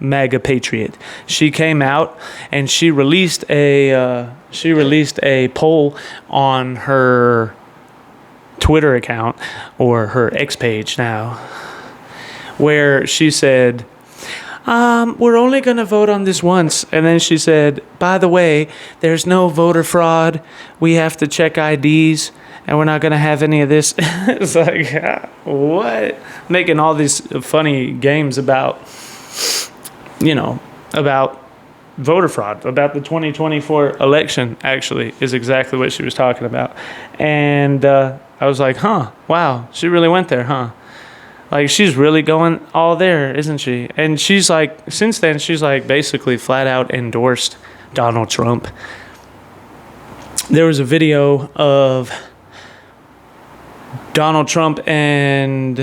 MAGA patriot. She came out and she released a poll on her Twitter account, or her X page now, where she said, we're only going to vote on this once. And then she said, by the way, there's no voter fraud. We have to check IDs, and we're not going to have any of this. It's like, what? Making all these funny games about, about voter fraud, about the 2024 election, actually, is exactly what she was talking about. And I was like, wow, she really went there, huh? Like, she's really going all there, isn't she? And she's like, since then, she's like basically flat out endorsed Donald Trump. There was a video of Donald Trump and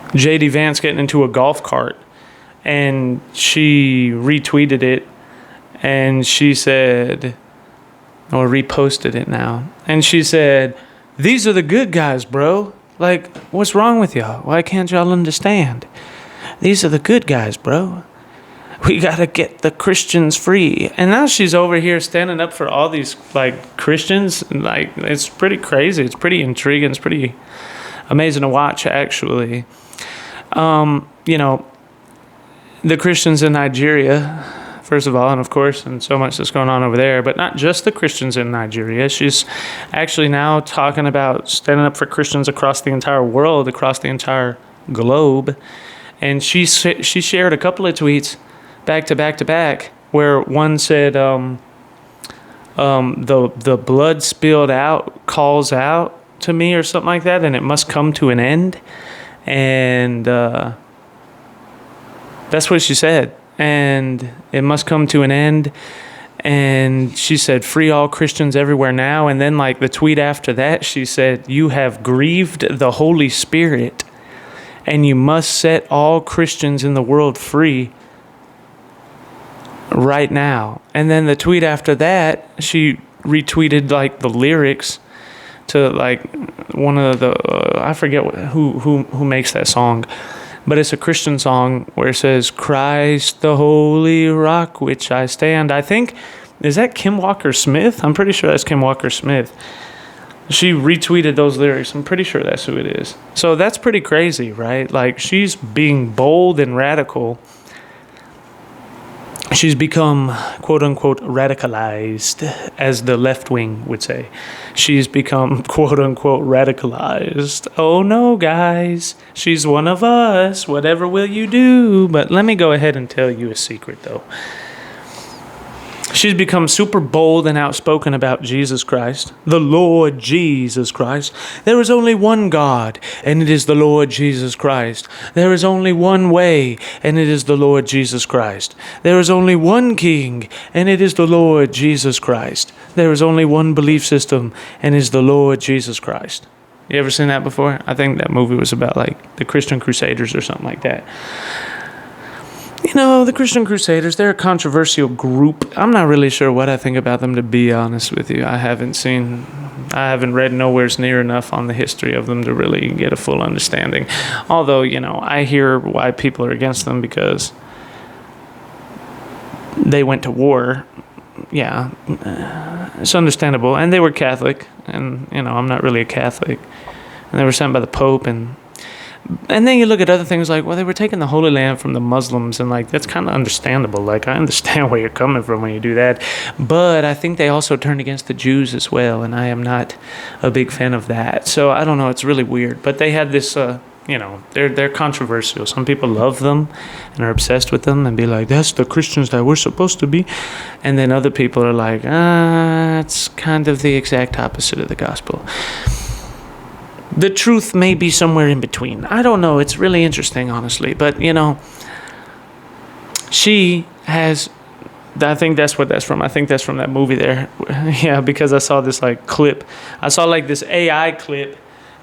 JD Vance getting into a golf cart, and she retweeted it, and she said, or reposted it now, and she said, these are the good guys, bro. Like, what's wrong with y'all? Why can't y'all understand? These are the good guys, bro. We gotta get the Christians free. And now she's over here standing up for all these, like, Christians. Like, it's pretty crazy. It's pretty intriguing. It's pretty amazing to watch, actually. The Christians in Nigeria, first of all, and of course, and so much that's going on over there, but not just the Christians in Nigeria. She's actually now talking about standing up for Christians across the entire world, across the entire globe. And she shared a couple of tweets back to back, where one said, the blood spilled out calls out to me, or something like that, and it must come to an end. And that's what she said. And it must come to an end. And she said, free all Christians everywhere now. And then, like, the tweet after that, she said, you have grieved the Holy Spirit, and you must set all Christians in the world free right now. And then the tweet after that, she retweeted, like, the lyrics to, like, one of the I forget who makes that song, but it's a Christian song where it says, Christ the holy rock which I stand. I think, is that Kim Walker Smith? I'm pretty sure that's Kim Walker Smith. She retweeted those lyrics. I'm pretty sure that's who it is. So that's pretty crazy, right? Like, she's being bold and radical. She's become, quote unquote, radicalized, as the left wing would say. She's become, quote unquote, radicalized. Oh no, guys, she's one of us. Whatever will you do? But let me go ahead and tell you a secret, though. She's become super bold and outspoken about Jesus Christ, the Lord Jesus Christ. There is only one God, and it is the Lord Jesus Christ. There is only one way, and it is the Lord Jesus Christ. There is only one King, and it is the Lord Jesus Christ. There is only one belief system, and it is the Lord Jesus Christ. You ever seen that before? I think that movie was about, like, the Christian Crusaders or something like that. You know, the Christian Crusaders, they're a controversial group. I'm not really sure what I think about them, to be honest with you. I haven't read nowhere near enough on the history of them to really get a full understanding. Although, I hear why people are against them, because they went to war. Yeah, it's understandable. And they were Catholic, and, I'm not really a Catholic. And they were sent by the Pope, and then you look at other things like, well, they were taking the Holy Land from the Muslims, and, like, that's kind of understandable. Like, I understand where you're coming from when you do that. But I think they also turned against the Jews as well, and I am not a big fan of that. So I don't know, it's really weird. But they had this, they're controversial. Some people love them and are obsessed with them and be like, that's the Christians that we're supposed to be. And then other people are like, it's kind of the exact opposite of the gospel. The truth may be somewhere in between. I don't know. It's really interesting, honestly. But, she has... I think that's what that's from. I think that's from that movie there. Yeah, because I saw this, like, clip. I saw, like, this AI clip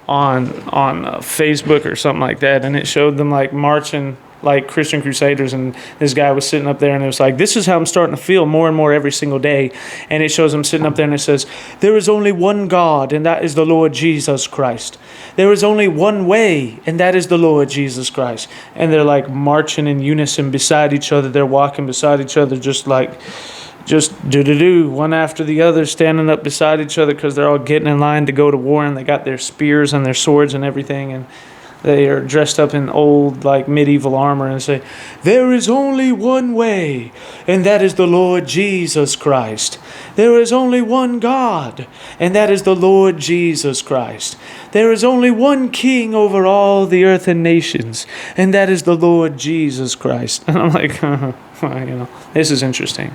on Facebook or something like that, and it showed them, like, marching like Christian Crusaders, and this guy was sitting up there, and it was like, this is how I'm starting to feel more and more every single day. And it shows him sitting up there, and it says, there is only one God, and that is the Lord Jesus Christ. There is only one way, and that is the Lord Jesus Christ. And they're like marching in unison beside each other. They're walking beside each other, just do one after the other, standing up beside each other, because they're all getting in line to go to war, and they got their spears and their swords and everything, and they are dressed up in old, like, medieval armor, and say, there is only one way, and that is the Lord Jesus Christ. There is only one God, and that is the Lord Jesus Christ. There is only one King over all the earth and nations, and that is the Lord Jesus Christ. And I'm like, this is interesting.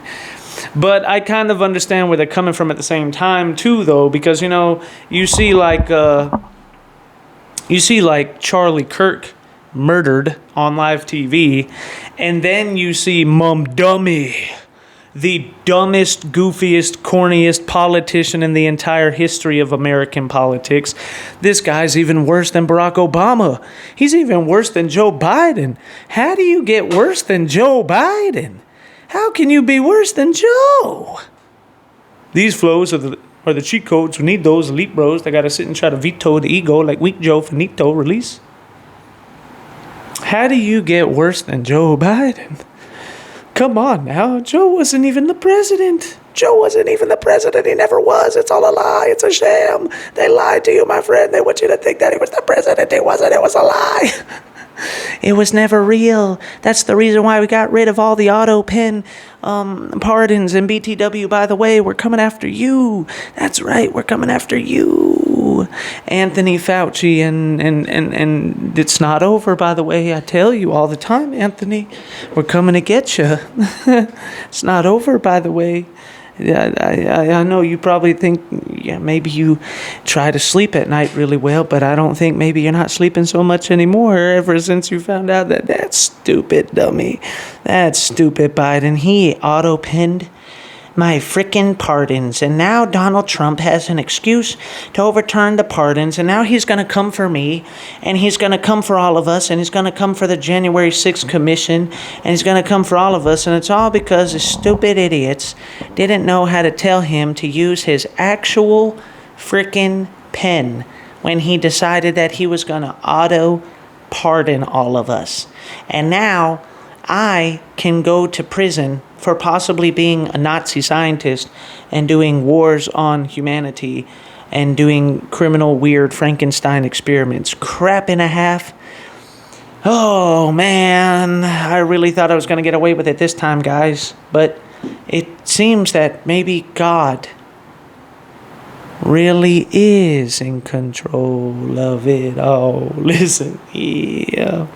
But I kind of understand where they're coming from at the same time, too, though, because, you see, like Charlie Kirk murdered on live TV, and then you see Mum Dummy, the dumbest, goofiest, corniest politician in the entire history of American politics. This guy's even worse than Barack Obama. He's even worse than Joe Biden. How do you get worse than Joe Biden? How can you be worse than Joe? These flows are the cheat codes. We need those elite bros that got to sit and try to veto the ego like Weak Joe Finito release. How do you get worse than Joe Biden? Come on now. Joe wasn't even the president. He never was. It's all a lie. It's a sham. They lied to you, my friend. They want you to think that he was the president. He wasn't. It was a lie. It was never real. That's the reason why we got rid of all the auto pen pardons and BTW. By the way, we're coming after you. That's right, we're coming after you, Anthony Fauci, and it's not over. By the way, I tell you all the time, Anthony, we're coming to get you. It's not over. By the way. Yeah, I know you probably think, maybe you try to sleep at night really well, but I don't think maybe you're not sleeping so much anymore ever since you found out that stupid dummy, that stupid Biden, he auto-pinned my frickin' pardons, and now Donald Trump has an excuse to overturn the pardons, and now he's going to come for me, and he's going to come for all of us, and he's going to come for the January 6th commission, and he's going to come for all of us, and it's all because the stupid idiots didn't know how to tell him to use his actual frickin' pen when he decided that he was going to auto-pardon all of us. And now I can go to prison for possibly being a Nazi scientist and doing wars on humanity and doing criminal, weird Frankenstein experiments. Crap and a half. Oh, man. I really thought I was going to get away with it this time, guys. But it seems that maybe God really is in control of it all. Listen here.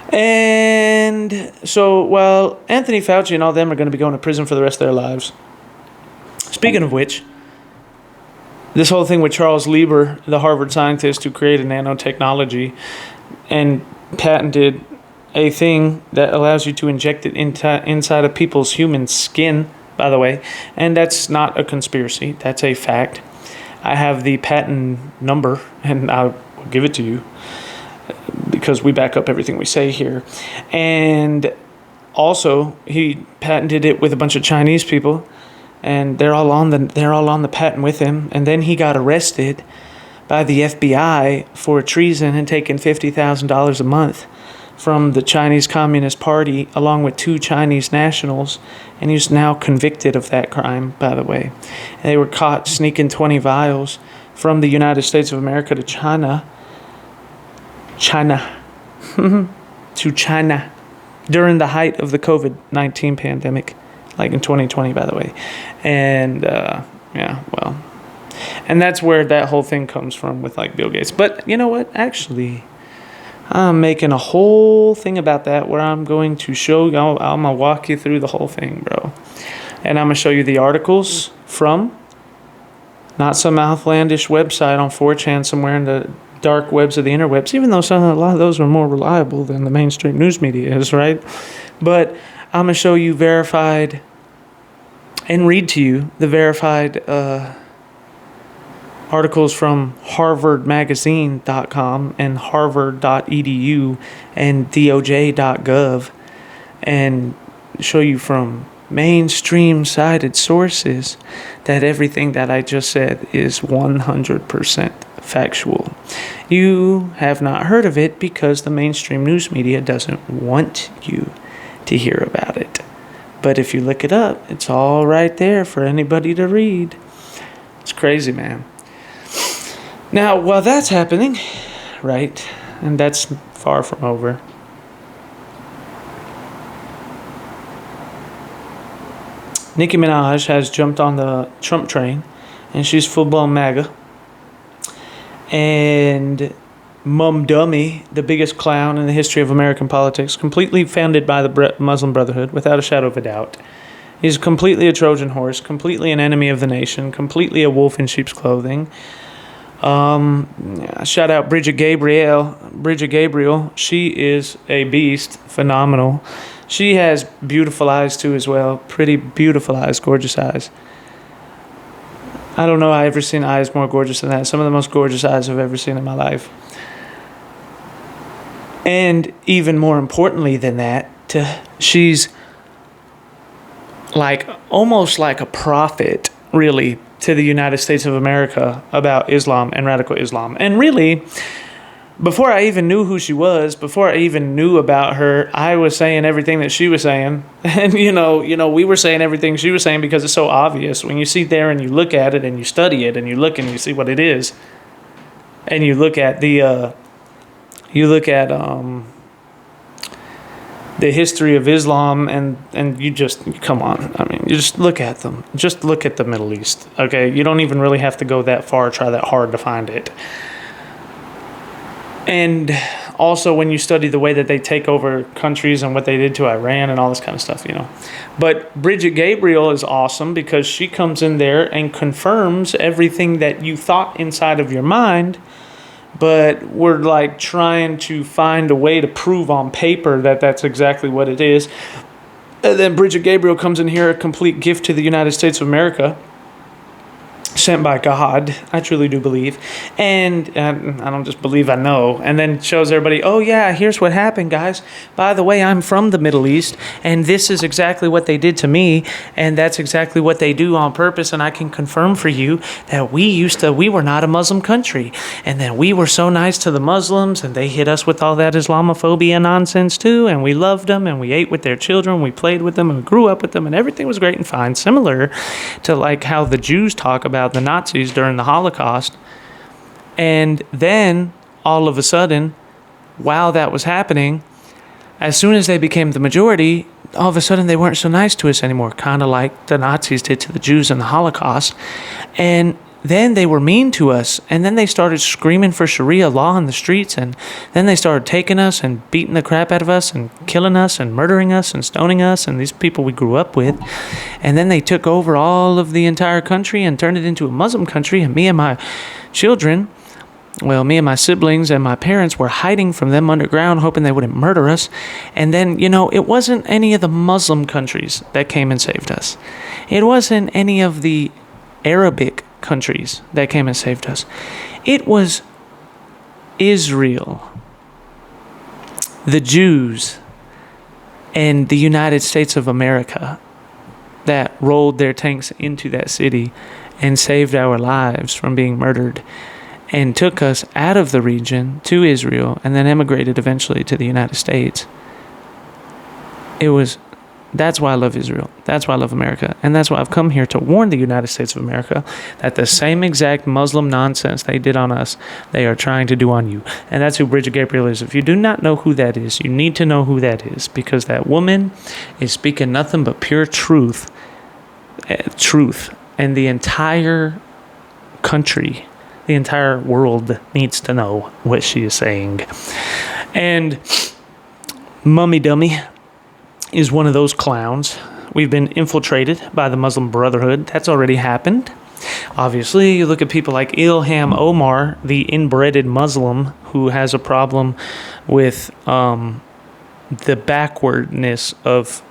And so, well, Anthony Fauci and all them are going to be going to prison for the rest of their lives. Speaking of which, this whole thing with Charles Lieber, the Harvard scientist who created nanotechnology and patented a thing that allows you to inject it inside of people's human skin, by the way, and that's not a conspiracy, that's a fact. I have the patent number, and I'll give it to you, because we back up everything we say here. And also, he patented it with a bunch of Chinese people, and they're all on the patent with him. And then he got arrested by the FBI for treason and taking $50,000 a month from the Chinese Communist Party, along with 2 Chinese nationals, and he's now convicted of that crime, by the way. And they were caught sneaking 20 vials from the United States of America to China to China during the height of the COVID-19 pandemic, like in 2020, by the way. And and that's where that whole thing comes from with like Bill Gates. But you know what? Actually, I'm making a whole thing about that where I'm going to show you, I'm going to walk you through the whole thing, bro. And I'm going to show you the articles from not some outlandish website on 4chan somewhere in the dark webs of the interwebs, even though a lot of those are more reliable than the mainstream news media is, right? But I'm going to show you verified and read to you the verified articles from harvardmagazine.com and harvard.edu and doj.gov, and show you from mainstream cited sources that everything that I just said is 100% factual. You have not heard of it because the mainstream news media doesn't want you to hear about it. But if you look it up, it's all right there for anybody to read. It's crazy, man. Now, while that's happening, right, and that's far from over, Nicki Minaj has jumped on the Trump train, and she's full-blown MAGA. And Mum Dummy, the biggest clown in the history of American politics, completely founded by the Muslim Brotherhood, without a shadow of a doubt. He's completely a Trojan horse, completely an enemy of the nation, completely a wolf in sheep's clothing. Shout out Bridget Gabriel. She is a beast, phenomenal. She has beautiful eyes too as well. Pretty beautiful eyes, gorgeous eyes. I don't know I've ever seen eyes more gorgeous than that. Some of the most gorgeous eyes I've ever seen in my life. And even more importantly than that, she's like almost like a prophet, really, to the United States of America about Islam and radical Islam. And really, before I even knew who she was, before I even knew about her, I was saying everything that she was saying. And, we were saying everything she was saying because it's so obvious. When you sit there and you look at it and you study it and you look and you see what it is, and you look at the history of Islam and you just, come on. I mean, you just look at them. Just look at the Middle East, okay? You don't even really have to go that far, try that hard to find it. And also when you study the way that they take over countries and what they did to Iran and all this kind of stuff, But Bridget Gabriel is awesome because she comes in there and confirms everything that you thought inside of your mind, but we're like trying to find a way to prove on paper that that's exactly what it is. And then Bridget Gabriel comes in here, a complete gift to the United States of America, sent by God, I truly do believe. And I don't just believe, I know. And then shows everybody, oh yeah, here's what happened, guys. By the way, I'm from the Middle East, and this is exactly what they did to me, and that's exactly what they do on purpose, and I can confirm for you that we were not a Muslim country, and then we were so nice to the Muslims, and they hit us with all that Islamophobia nonsense too, and we loved them, and we ate with their children, we played with them, and we grew up with them, and everything was great and fine, similar to like how the Jews talk about the Nazis during the Holocaust. And then all of a sudden, while that was happening, as soon as they became the majority, all of a sudden they weren't so nice to us anymore, kind of like the Nazis did to the Jews in the Holocaust. And then they were mean to us, and then they started screaming for Sharia law in the streets, and then they started taking us and beating the crap out of us and killing us and murdering us and stoning us and these people we grew up with. And then they took over all of the entire country and turned it into a Muslim country, and me and my siblings and my parents were hiding from them underground, hoping they wouldn't murder us. And then, it wasn't any of the Muslim countries that came and saved us. It wasn't any of the Arabic countries that came and saved us. It was Israel, the Jews, and the United States of America that rolled their tanks into that city and saved our lives from being murdered and took us out of the region to Israel and then emigrated eventually to the United States. That's why I love Israel. That's why I love America. And that's why I've come here to warn the United States of America that the same exact Muslim nonsense they did on us, they are trying to do on you. And that's who Bridget Gabriel is. If you do not know who that is, you need to know who that is, because that woman is speaking nothing but pure truth. And the entire country, the entire world needs to know what she is saying. And Mummy Dummy is one of those clowns. We've been infiltrated by the Muslim Brotherhood. That's already happened. Obviously, you look at people like Ilham Omar, the inbreded Muslim, who has a problem with the backwardness of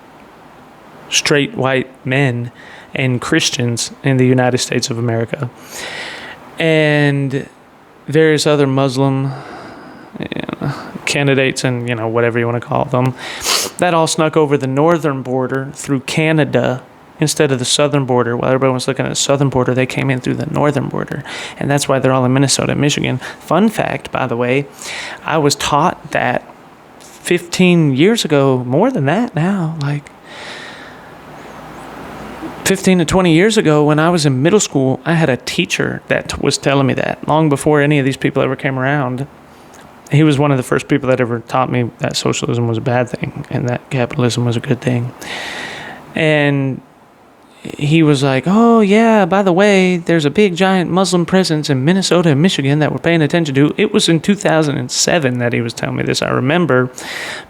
straight white men and Christians in the United States of America. and various other Muslim candidates and, whatever you want to call them, that all snuck over the northern border through Canada instead of the southern border. While everybody was looking at the southern border, they came in through the northern border. And that's why they're all in Minnesota and Michigan. Fun fact, by the way, I was taught that 15 years ago, more than that now, like 15 to 20 years ago when I was in middle school, I had a teacher that was telling me that long before any of these people ever came around. He was one of the first people that ever taught me that socialism was a bad thing and that capitalism was a good thing. And he was like, oh, yeah, by the way, there's a big, giant Muslim presence in Minnesota and Michigan that we're paying attention to. It was in 2007 that he was telling me this. I remember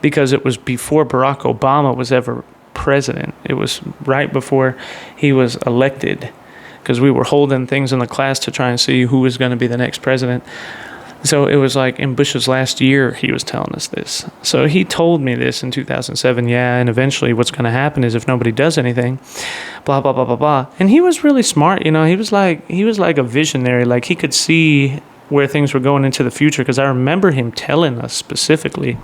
because it was before Barack Obama was ever president. It was right before he was elected because we were holding things in the class to try and see who was going to be the next president. So it was like in Bush's last year, he was telling us this. So he told me this in 2007. Yeah, and eventually what's going to happen is if nobody does anything, blah, blah, blah, blah, blah. And he was really smart. He was like a visionary. Like he could see where things were going into the future because I remember him telling us specifically.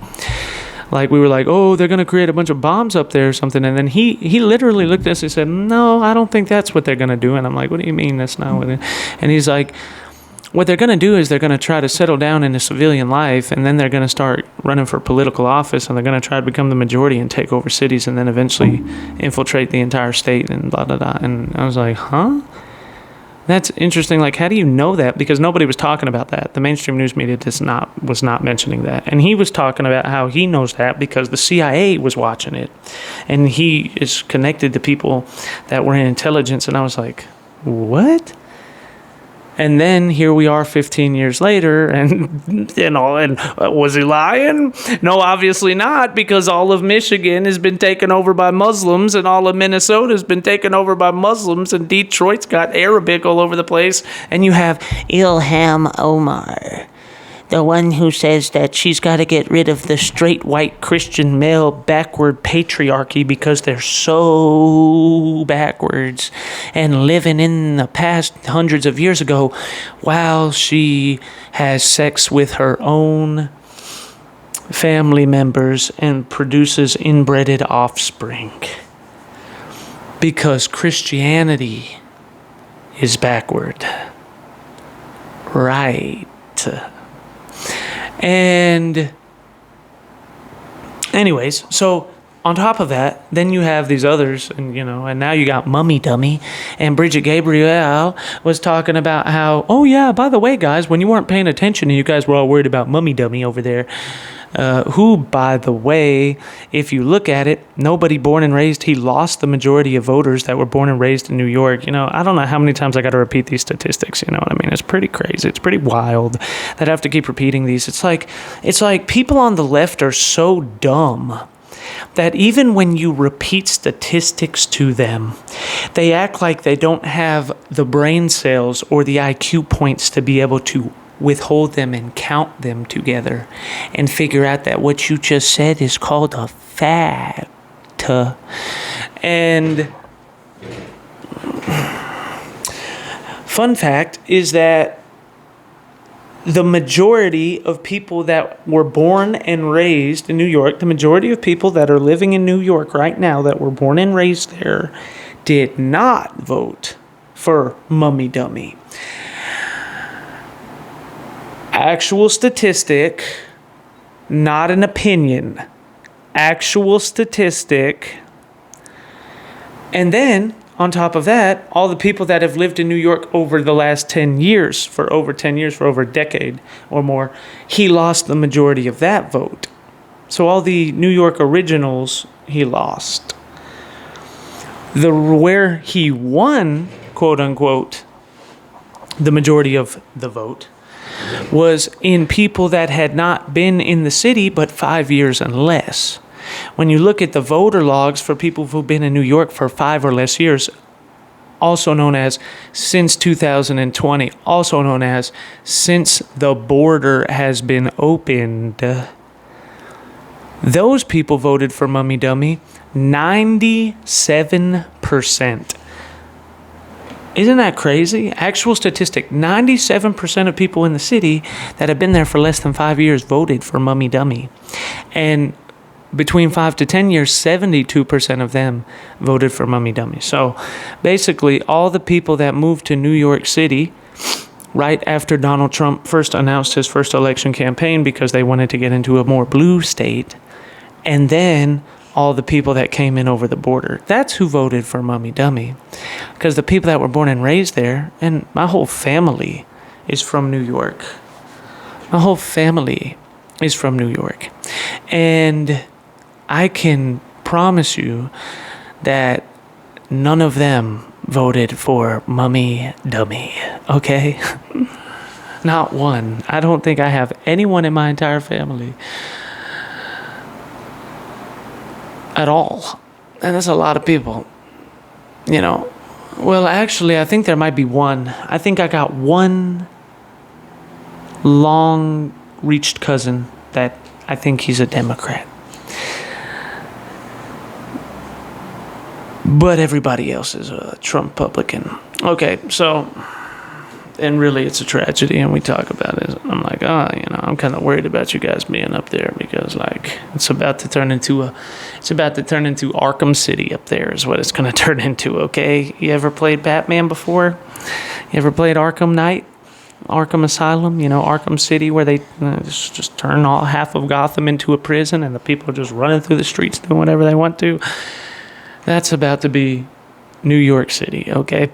Like we were like, oh, they're going to create a bunch of bombs up there or something. And then he literally looked at us and said, no, I don't think that's what they're going to do. And I'm like, what do you mean that's not what it? And he's like, what they're going to do is they're going to try to settle down into civilian life, and then they're going to start running for political office, and they're going to try to become the majority and take over cities, and then eventually infiltrate the entire state and blah, blah, blah. And I was like, huh? That's interesting. Like, how do you know that? Because nobody was talking about that. The mainstream news media was not mentioning that. And he was talking about how he knows that because the CIA was watching it. And he is connected to people that were in intelligence. And I was like, what? And then here we are 15 years later, and was he lying? No, obviously not, because all of Michigan has been taken over by Muslims, and all of Minnesota has been taken over by Muslims, and Detroit's got Arabic all over the place, and you have Ilham Omar, the one who says that she's got to get rid of the straight white Christian male backward patriarchy because they're so backwards and living in the past hundreds of years ago while she has sex with her own family members and produces inbred offspring because Christianity is backward. Right. And anyways, so on top of that, then you have these others, and now you got Mummy Dummy, and Bridget Gabriel was talking about how, oh yeah, by the way, guys, when you weren't paying attention and you guys were all worried about Mummy Dummy over there, who, by the way, if you look at it, nobody born and raised, he lost the majority of voters that were born and raised in New York. I don't know how many times I got to repeat these statistics. You know what I mean? It's pretty crazy. It's pretty wild that I have to keep repeating these. It's like people on the left are so dumb that even when you repeat statistics to them, they act like they don't have the brain cells or the IQ points to be able to withhold them and count them together and figure out that what you just said is called a fact. And fun fact is that the majority of people that were born and raised in New York, the majority of people that are living in New York right now that were born and raised there did not vote for Mummy Dummy. Actual statistic, not an opinion. Actual statistic. And then, on top of that, all the people that have lived in New York over the last 10 years, for over a decade or more, he lost the majority of that vote. So all the New York originals, he lost. Where he won, quote unquote, the majority of the vote, was in people that had not been in the city but 5 years and less. When you look at the voter logs for people who've been in New York for 5 or less years, also known as since 2020, also known as since the border has been opened, those people voted for Mummy Dummy 97%. Isn't that crazy? Actual statistic, 97% of people in the city that have been there for less than 5 years voted for Mummy Dummy. And between 5 to 10 years, 72% of them voted for Mummy Dummy. So basically, all the people that moved to New York City right after Donald Trump first announced his first election campaign because they wanted to get into a more blue state, and then all the people that came in over the border. That's who voted for Mummy Dummy. Because the people that were born and raised there, and my whole family is from New York. My whole family is from New York. And I can promise you that none of them voted for Mummy Dummy, okay? Not one. I don't think I have anyone in my entire family at all. And that's a lot of people, you know. Well, actually, I think there might be one. I think I got one long-reached cousin that I think he's a Democrat. But everybody else is a Trump Republican. Okay, so, and really it's a tragedy, and we talk about it. I'm like, I'm kind of worried about you guys being up there because, like, it's about to turn into Arkham City up there is what it's going to turn into, okay? You ever played Batman before? You ever played Arkham Knight? Arkham Asylum, Arkham City, where they just turn half of Gotham into a prison and the people are just running through the streets doing whatever they want to. That's about to be New York City, okay?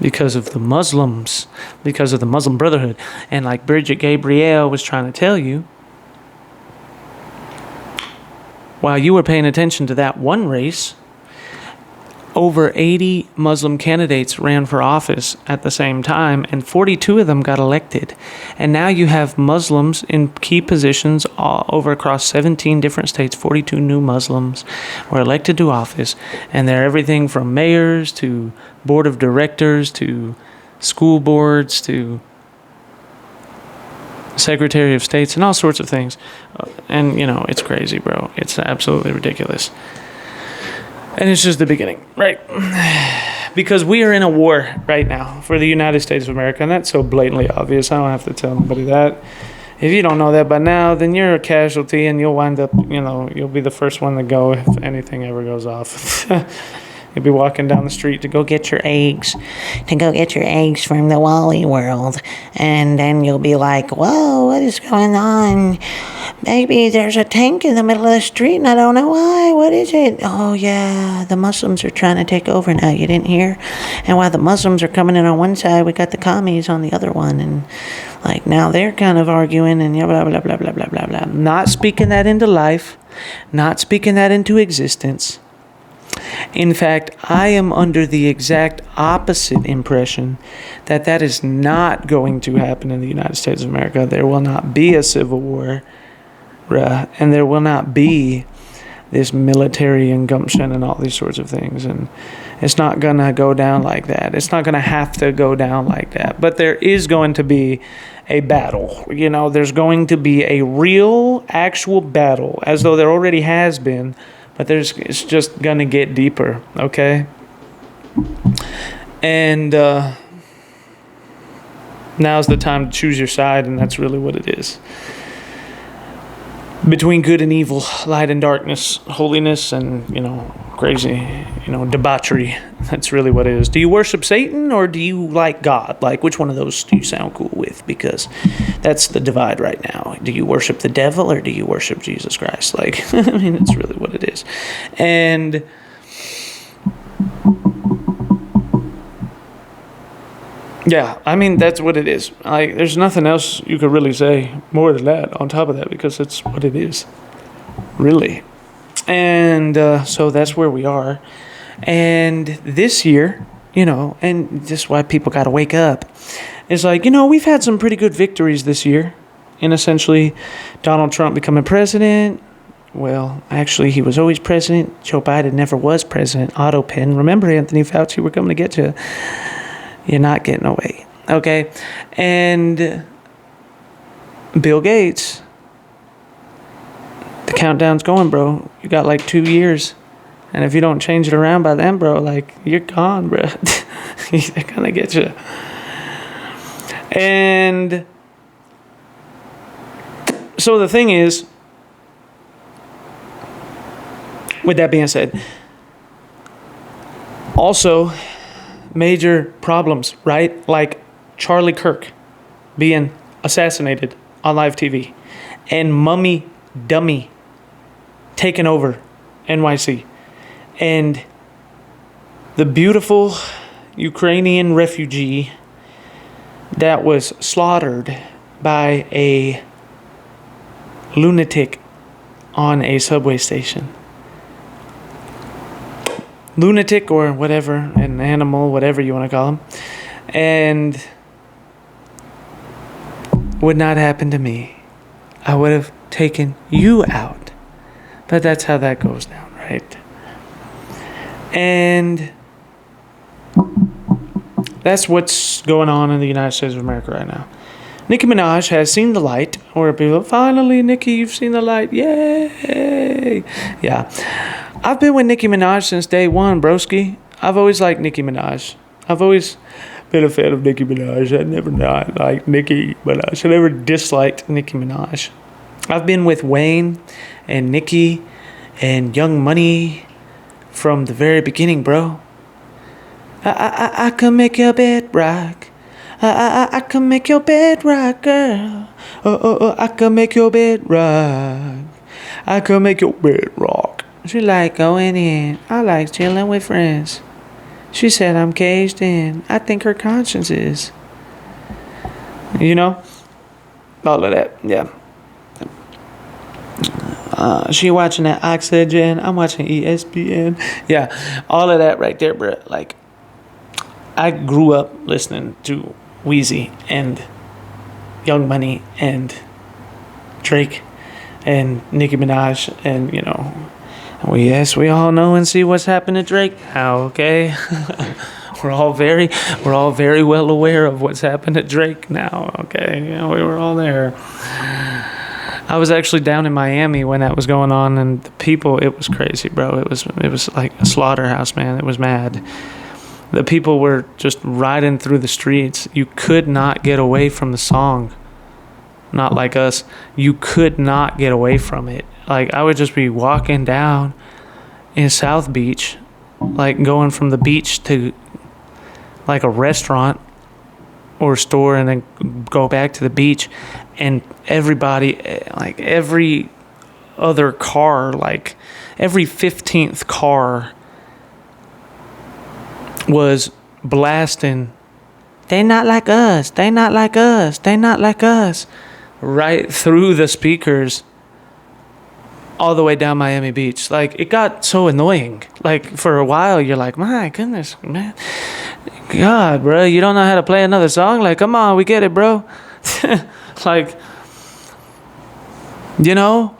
Because of the Muslims, because of the Muslim Brotherhood. And like Bridget Gabriel was trying to tell you, while you were paying attention to that one race, over 80 Muslim candidates ran for office at the same time, and 42 of them got elected. And now you have Muslims in key positions all over across 17 different states. 42 new Muslims were elected to office, and they're everything from mayors to board of directors to school boards to secretary of states and all sorts of things. And, it's crazy, bro. It's absolutely ridiculous. And it's just the beginning, right? Because we are in a war right now for the United States of America, and that's so blatantly obvious. I don't have to tell nobody that. If you don't know that by now, then you're a casualty, and you'll wind up, you'll be the first one to go if anything ever goes off. You'll be walking down the street to go get your eggs from the Wally World, and then you'll be like, whoa, what is going on? Maybe there's a tank in the middle of the street and I don't know why. What is it? Oh, yeah, the Muslims are trying to take over now. You didn't hear? And while the Muslims are coming in on one side, we got the commies on the other one. And, like, now they're kind of arguing and blah, blah, blah, blah, blah, blah, blah. Not speaking that into life. Not speaking that into existence. In fact, I am under the exact opposite impression that is not going to happen in the United States of America. There will not be a civil war. And there will not be this military ingumption and all these sorts of things. And it's not going to go down like that. It's not going to have to go down like that. But there is going to be a battle. There's going to be a real, actual battle, as though there already has been. But it's just going to get deeper, okay? And now's the time to choose your side, and that's really what it is. Between good and evil, light and darkness, holiness and, crazy, debauchery. That's really what it is. Do you worship Satan or do you like God? Like, which one of those do you sound cool with? Because that's the divide right now. Do you worship the devil or do you worship Jesus Christ? Like, it's really what it is. And yeah, that's what it is. Like, there's nothing else you could really say more than that on top of that, because it's what it is, really. And so that's where we are. And this year, and this is why people got to wake up. It's like, we've had some pretty good victories this year in essentially Donald Trump becoming president. Well, actually, he was always president. Joe Biden never was president. Autopin. Remember, Anthony Fauci, we're coming to get you. You're not getting away, okay? And Bill Gates, the countdown's going, bro. You got like 2 years And if you don't change it around by then, bro, like, you're gone, bro. They're gonna get you. And so the thing is, with that being said, also major problems, right? Like Charlie Kirk being assassinated on live TV and Mummy Dummy taking over NYC. And the beautiful Ukrainian refugee that was slaughtered by a lunatic on a subway station. Lunatic or whatever, an animal, whatever you want to call him. And would not happen to me. I would have taken you out. But that's how that goes down, right? And that's what's going on in the United States of America right now. Nicki Minaj has seen the light, or people, finally, Nikki, you've seen the light. Yay! Yeah. I've been with Nicki Minaj since day one, broski. I've always liked Nicki Minaj. I've always been a fan of Nicki Minaj. I never not liked Nicki Minaj. I never disliked Nicki Minaj. I've been with Wayne and Nikki and Young Money from the very beginning, bro. I can make your bed rock. I can make your bed rock, girl. I can make your bed rock. I can make your bed rock. She like going in. I like chilling with friends. She said I'm caged in. I think her conscience is. You know? All of that, yeah. She watching that Oxygen. I'm watching ESPN. Yeah, all of that right there, bro. Like, I grew up listening to Weezy and Young Money and Drake and Nicki Minaj and, you know, well, yes, we all know and see what's happened to Drake now, okay? We're all very well aware of what's happened to Drake now, okay? You know, we were all there. I was actually down in Miami when that was going on, and the people, it was crazy, bro. It was like a slaughterhouse, man. It was mad. The people were just riding through the streets. You could not get away from the song. Not like us. You could not get away from it. Like, I would just be walking down in South Beach, like going from the beach to like a restaurant or store and then go back to the beach, and everybody, like every other car, like every 15th car was blasting, they not like us, they not like us, they not like us, right through the speakers all the way down Miami Beach. Like, it got so annoying. Like, for a while, you're like, my goodness, man. God, bro, you don't know how to play another song? Like, come on, we get it, bro. Like, you know,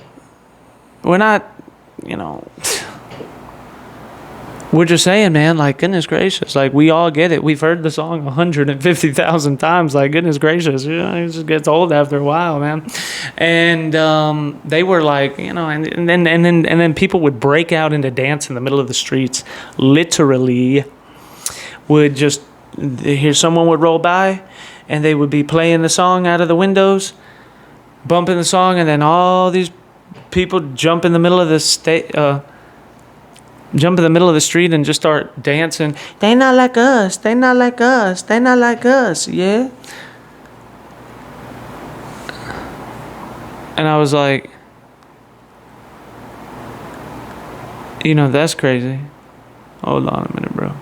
we're not, you know, we're just saying, man, like, goodness gracious. Like, we all get it. We've heard the song 150,000 times. Like, goodness gracious. You know, it just gets old after a while, man. And they were like, you know, and then people would break out into dance in the middle of the streets. Literally would just hear someone would roll by, and they would be playing the song out of the windows, bumping the song, and then all these people jump in the middle of the street and just start dancing. They not like us. They not like us. They not like us. Yeah. And I was like, you know, that's crazy. Hold on a minute, bro.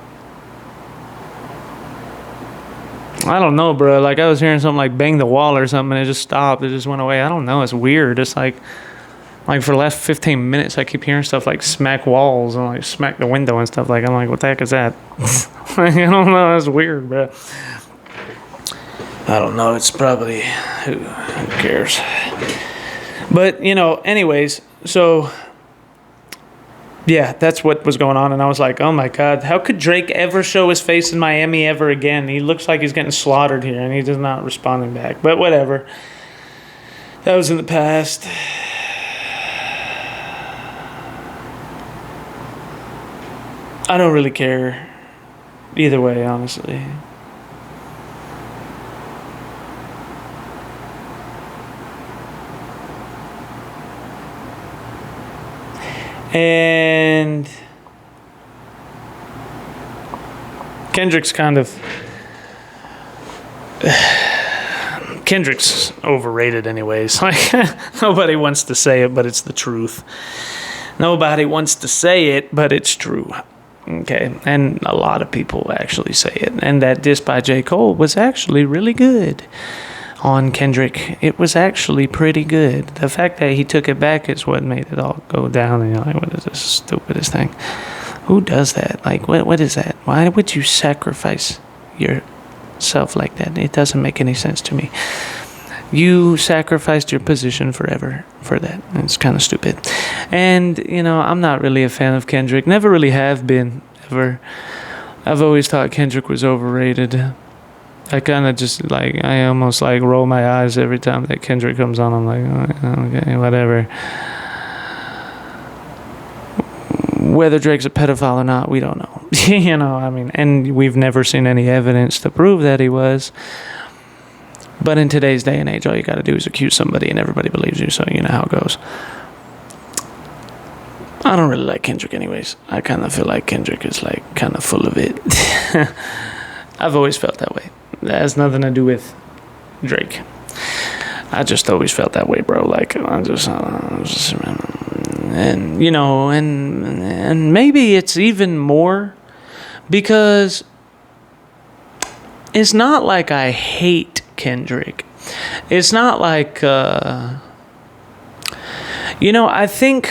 I don't know, bro. Like, I was hearing something like bang the wall or something, and it just stopped. It just went away. I don't know. It's weird. It's like for the last 15 minutes, I keep hearing stuff like smack walls and like smack the window and stuff. Like, I'm like, what the heck is that? Like, I don't know. That's weird, bro. I don't know. It's probably, who cares? But, you know, anyways, so yeah, that's what was going on. And I was like, oh my God, how could Drake ever show his face in Miami ever again? He looks like he's getting slaughtered here, and he's just not responding back. But whatever. That was in the past. I don't really care either way, honestly. And Kendrick's overrated anyways. Like, nobody wants to say it, but it's the truth. Nobody wants to say it, but it's true. Okay, and a lot of people actually say it. And that diss by J. Cole was actually really good on Kendrick. It was actually pretty good. The fact that he took it back is what made it all go down. And you're like, what is this stupidest thing? Who does that? Like, what is that? Why would you sacrifice yourself like that? It doesn't make any sense to me. You sacrificed your position forever for that. It's kind of stupid. And, I'm not really a fan of Kendrick. Never really have been, ever. I've always thought Kendrick was overrated. I kind of just, I almost, roll my eyes every time that Kendrick comes on. I'm like, oh, okay, whatever. Whether Drake's a pedophile or not, we don't know. And we've never seen any evidence to prove that he was. But in today's day and age, all you got to do is accuse somebody and everybody believes you, so you know how it goes. I don't really like Kendrick anyways. I kind of feel like Kendrick is, kind of full of it. I've always felt that way. That has nothing to do with Drake. I just always felt that way, bro. And maybe it's even more because it's not like I hate Kendrick. It's not like, I think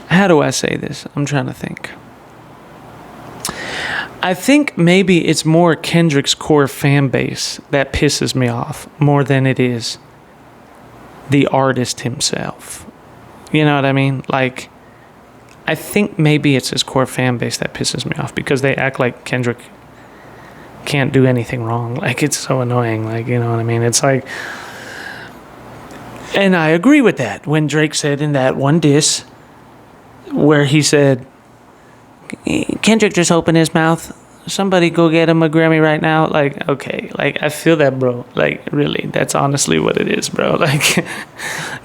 how do I say this? I'm trying to think. I think maybe it's more Kendrick's core fan base that pisses me off more than it is the artist himself. You know what I mean? I think maybe it's his core fan base that pisses me off because they act like Kendrick can't do anything wrong. It's so annoying. You know what I mean? It's like, and I agree with that. When Drake said in that one diss where he said, Kendrick just opened his mouth, somebody go get him a Grammy right now. Okay, I feel that, bro. Really, that's honestly what it is, bro.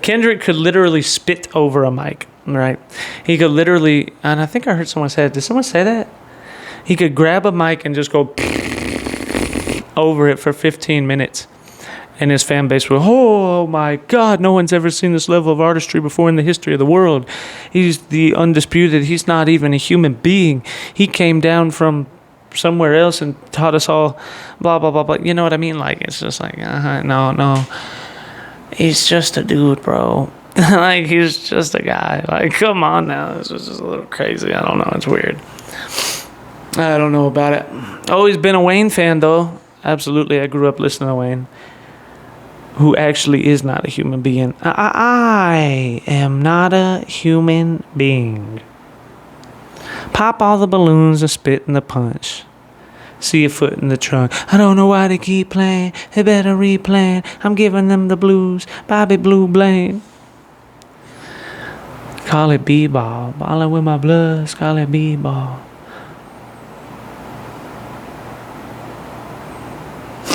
Kendrick could literally spit over a mic, right? He could literally, and I think I heard someone say it. Did someone say that? He could grab a mic and just go over it for 15 minutes. And his fan base will, oh my God, no one's ever seen this level of artistry before in the history of the world. He's the undisputed. He's not even a human being. He came down from somewhere else and taught us all blah, blah, blah, blah. You know what I mean? It's just no. He's just a dude, bro. He's just a guy. Come on now. This is just a little crazy. I don't know. It's weird. I don't know about it. Always been a Wayne fan, though. Absolutely. I grew up listening to Wayne, who actually is not a human being. I am not a human being. Pop all the balloons and spit in the punch. See a foot in the trunk. I don't know why they keep playing. They better replay. I'm giving them the blues. Bobby Blue Blaine. Call it b-ball. Ballin' with my bloods. Call it b-ball.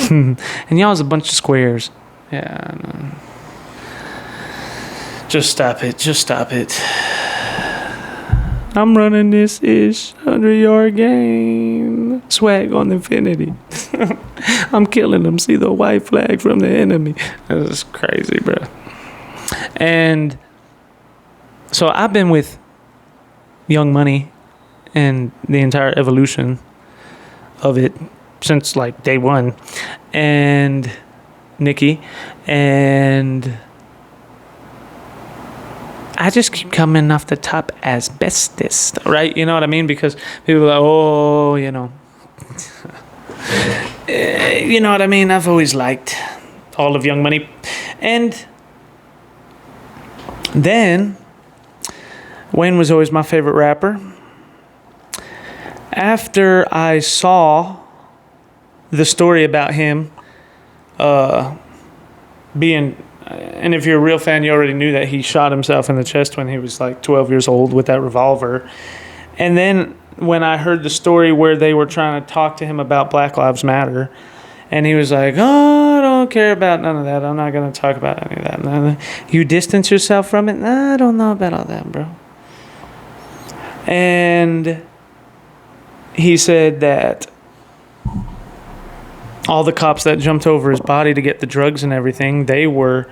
And y'all's a bunch of squares. Yeah, I know. Just stop it. I'm running this 100-yard game. Swag on infinity. I'm killing them. See the white flag from the enemy. That's crazy, bro. And so I've been with Young Money and the entire evolution of it since day one. And Nikki, and I just keep coming off the top as bestest, right? You know what I mean? Because people are like, oh, you know what I mean? I've always liked all of Young Money. And then Wayne was always my favorite rapper. After I saw the story about him being and if you're a real fan, you already knew that he shot himself in the chest when he was like 12 years old with that revolver. And then when I heard the story where they were trying to talk to him about Black Lives Matter, and he was like, oh, I don't care about none of that. I'm not going to talk about any of that. You distance yourself from it? Nah, I don't know about all that, bro. And he said that all the cops that jumped over his body to get the drugs and everything, they were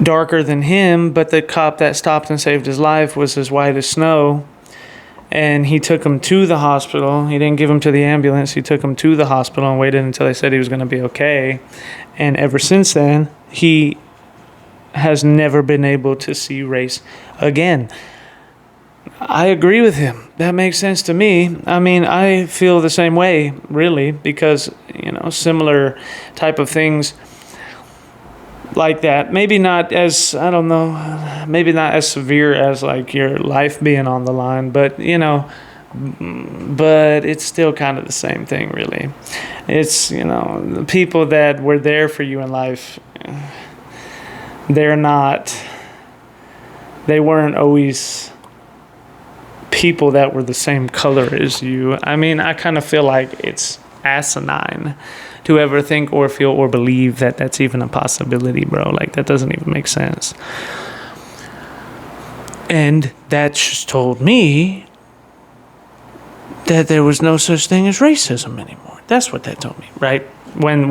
darker than him, but the cop that stopped and saved his life was as white as snow. And he took him to the hospital. He didn't give him to the ambulance. He took him to the hospital and waited until they said he was going to be okay. And ever since then, he has never been able to see race again. I agree with him. That makes sense to me. I mean, I feel the same way, really, because, similar type of things like that. Maybe not as, I don't know, maybe not as severe as like your life being on the line, but but it's still kind of the same thing, really. It's, the people that were there for you in life, they weren't always people that were the same color as you. I mean, I kind of feel like it's asinine to ever think or feel or believe that that's even a possibility, bro. Like, that doesn't even make sense. And that just told me that there was no such thing as racism anymore. That's what that told me, right? When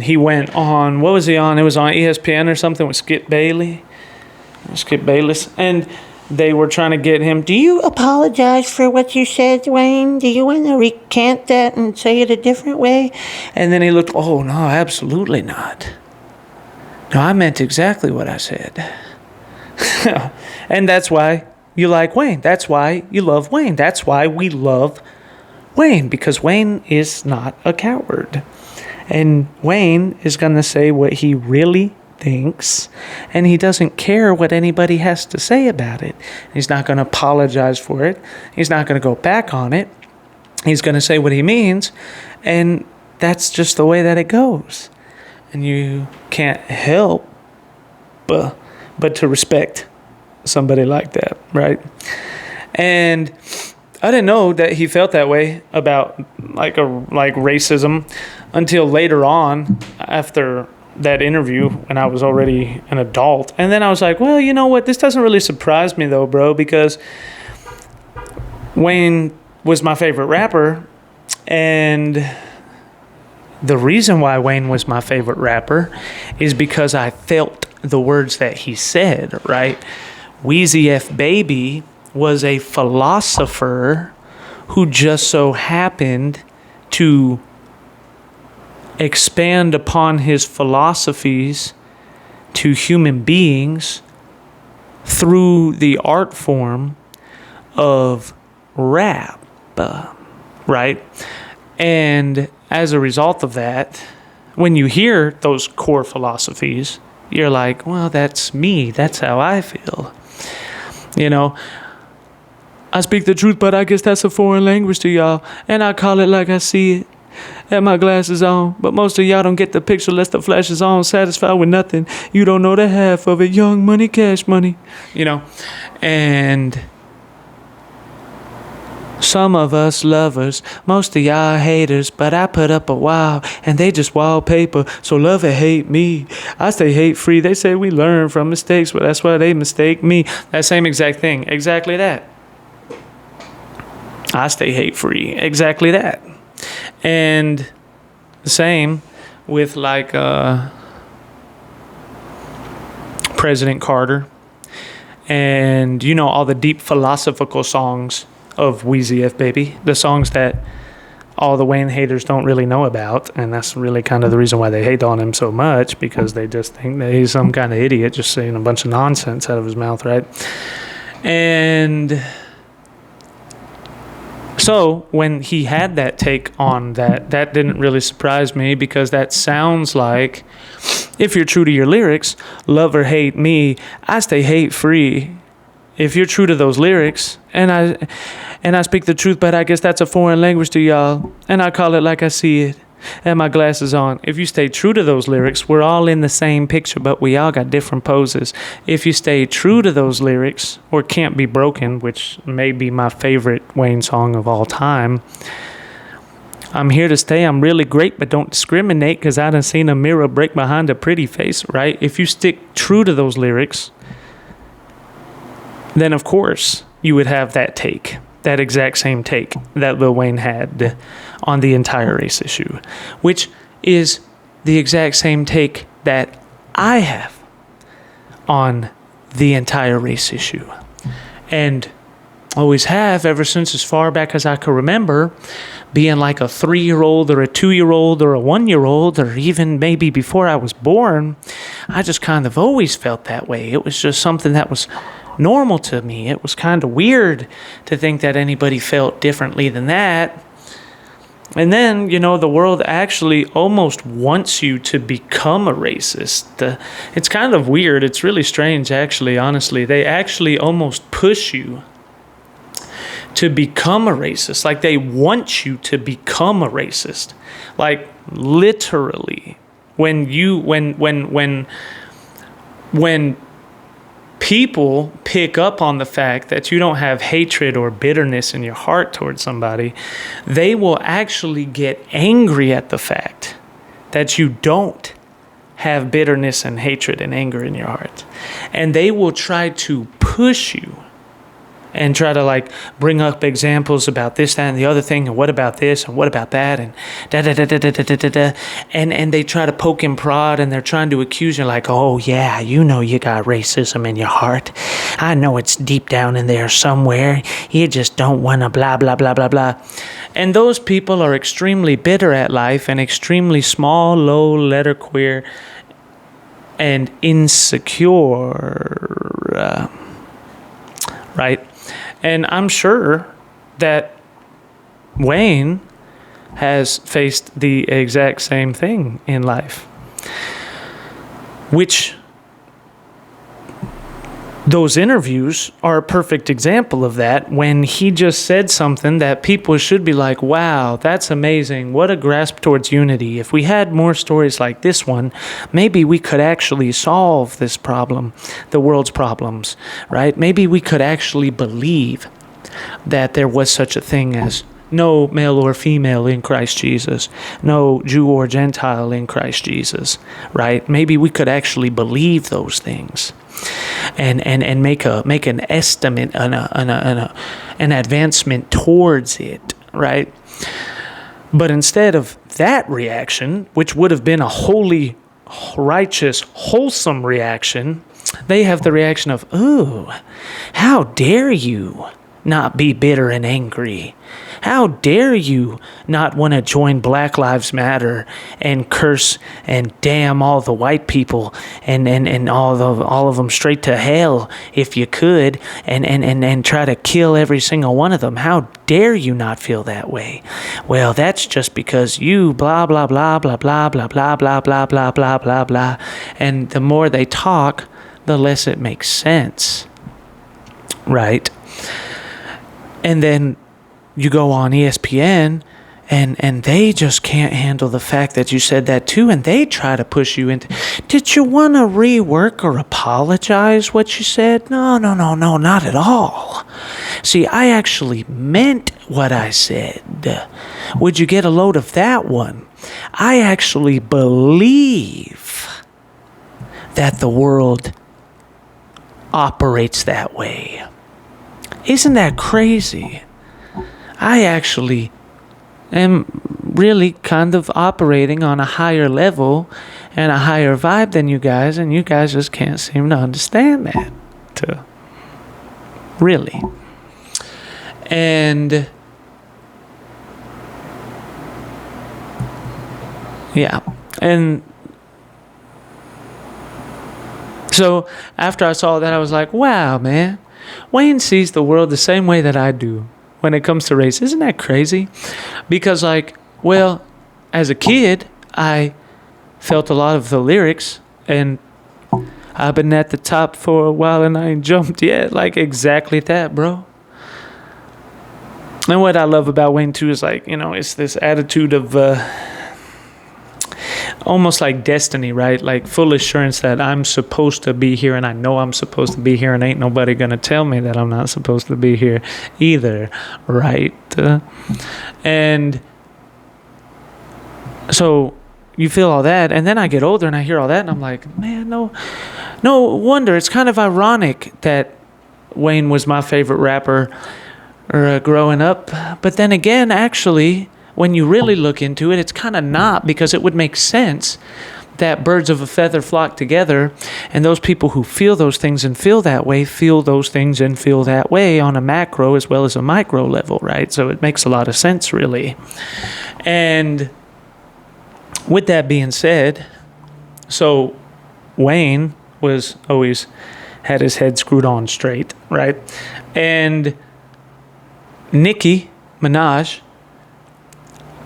he went on, what was he on? It was on ESPN or something with Skip Bayless, and they were trying to get him. Do you apologize for what you said, Wayne? Do you want to recant that and say it a different way? And then he looked, oh, no, absolutely not. No, I meant exactly what I said. And that's why you like Wayne. That's why you love Wayne. That's why we love Wayne, because Wayne is not a coward. And Wayne is going to say what he really thinks, and he doesn't care what anybody has to say about it. He's not going to apologize for it. He's not going to go back on it. He's going to say what he means, and that's just the way that it goes. And you can't help but to respect somebody like that, right? And I didn't know that he felt that way about like racism until later on, after that interview, when I was already an adult. And then I was like, well, you know what? This doesn't really surprise me though, bro, because Wayne was my favorite rapper. And the reason why Wayne was my favorite rapper is because I felt the words that he said, right? Weezy F Baby was a philosopher who just so happened to expand upon his philosophies to human beings through the art form of rap, right? And as a result of that, when you hear those core philosophies, you're like, well, that's me. That's how I feel. I speak the truth, but I guess that's a foreign language to y'all, and I call it like I see it. Have my glasses on, but most of y'all don't get the picture unless the flash is on. Satisfied with nothing, you don't know the half of it. Young money, cash money, and some of us lovers, most of y'all haters, but I put up a wall and they just wallpaper. So love and hate me. I stay hate free. They say we learn from mistakes, but that's why they mistake me. That same exact thing, exactly that. I stay hate free, exactly that. And the same with like President Carter and all the deep philosophical songs of Weezy F Baby, the songs that all the Wayne haters don't really know about, and that's really kind of the reason why they hate on him so much, because they just think that he's some kind of idiot just saying a bunch of nonsense out of his mouth, right? And so when he had that take on that didn't really surprise me, because that sounds like, if you're true to your lyrics, love or hate me, I stay hate free. If you're true to those lyrics, and I speak the truth, but I guess that's a foreign language to y'all, and I call it like I see it. and my glasses on. If you stay true to those lyrics, we're all in the same picture, but we all got different poses. If you stay true to those lyrics, or Can't Be Broken, which may be my favorite Wayne song of all time, I'm here to stay, I'm really great, but don't discriminate, because I done seen a mirror break behind a pretty face, right? If you stick true to those lyrics, then of course you would have that take. That exact same take that Lil Wayne had on the entire race issue, which is the exact same take that I have on the entire race issue, and always have ever since as far back as I can remember, being like a 3-year-old or a 2-year-old or a 1-year-old, or even maybe before I was born. I just kind of always felt that way. It was just something that was normal to me. It was kind of weird to think that anybody felt differently than that. And then, the world actually almost wants you to become a racist. It's kind of weird. It's really strange, actually, honestly. They actually almost push you to become a racist. Like, they want you to become a racist. Like, literally. When people pick up on the fact that you don't have hatred or bitterness in your heart towards somebody, they will actually get angry at the fact that you don't have bitterness and hatred and anger in your heart. And they will try to push you and try to bring up examples about this, that, and the other thing, and what about this, and what about that, and da-da-da-da-da-da-da-da. And they try to poke and prod, and they're trying to accuse you oh, yeah, you got racism in your heart. I know it's deep down in there somewhere. You just don't want to blah, blah, blah, blah, blah. And those people are extremely bitter at life and extremely small, low, letter queer, and insecure, right? And I'm sure that Wayne has faced the exact same thing in life, which those interviews are a perfect example of that, when he just said something that people should be like, wow, that's amazing. What a grasp towards unity. If we had more stories like this one, maybe we could actually solve this problem, the world's problems, right? Maybe we could actually believe that there was such a thing as no male or female in Christ Jesus, no Jew or Gentile in Christ Jesus, right? Maybe we could actually believe those things and make an estimate, an advancement towards it, right? But instead of that reaction, which would have been a holy, righteous, wholesome reaction, they have the reaction of, ooh, how dare you not be bitter and angry? How dare you not want to join Black Lives Matter and curse and damn all the white people and all of them straight to hell if you could, and try to kill every single one of them? How dare you not feel that way? Well, that's just because you blah blah blah blah blah blah blah blah blah blah blah blah blah. And the more they talk, the less it makes sense, right? And then you go on ESPN, and they just can't handle the fact that you said that too, and they try to push you into, did you want to rework or apologize what you said? No, not at all. See, I actually meant what I said. Would you get a load of that one? I actually believe that the world operates that way. Isn't that crazy? I actually am really kind of operating on a higher level and a higher vibe than you guys, and you guys just can't seem to understand that. Really. And yeah. And so after I saw that, I was like, wow, man. Wayne sees the world the same way that I do when it comes to race. Isn't that crazy? Because, as a kid, I felt a lot of the lyrics, and I've been at the top for a while and I ain't jumped yet. Exactly that, bro. And what I love about Wayne, too, is, it's this attitude of, almost like destiny, right? Like full assurance that I'm supposed to be here, and I know I'm supposed to be here, and ain't nobody gonna tell me that I'm not supposed to be here either, right? And so you feel all that, and then I get older and I hear all that, and I'm like, man, no wonder. It's kind of ironic that Wayne was my favorite rapper growing up, but then again, actually, when you really look into it, it's kind of not, because it would make sense that birds of a feather flock together, and those people who feel those things and feel that way feel those things and feel that way on a macro as well as a micro level, right? So it makes a lot of sense, really. And with that being said, so Wayne was always had his head screwed on straight, right? And Nikki Minaj,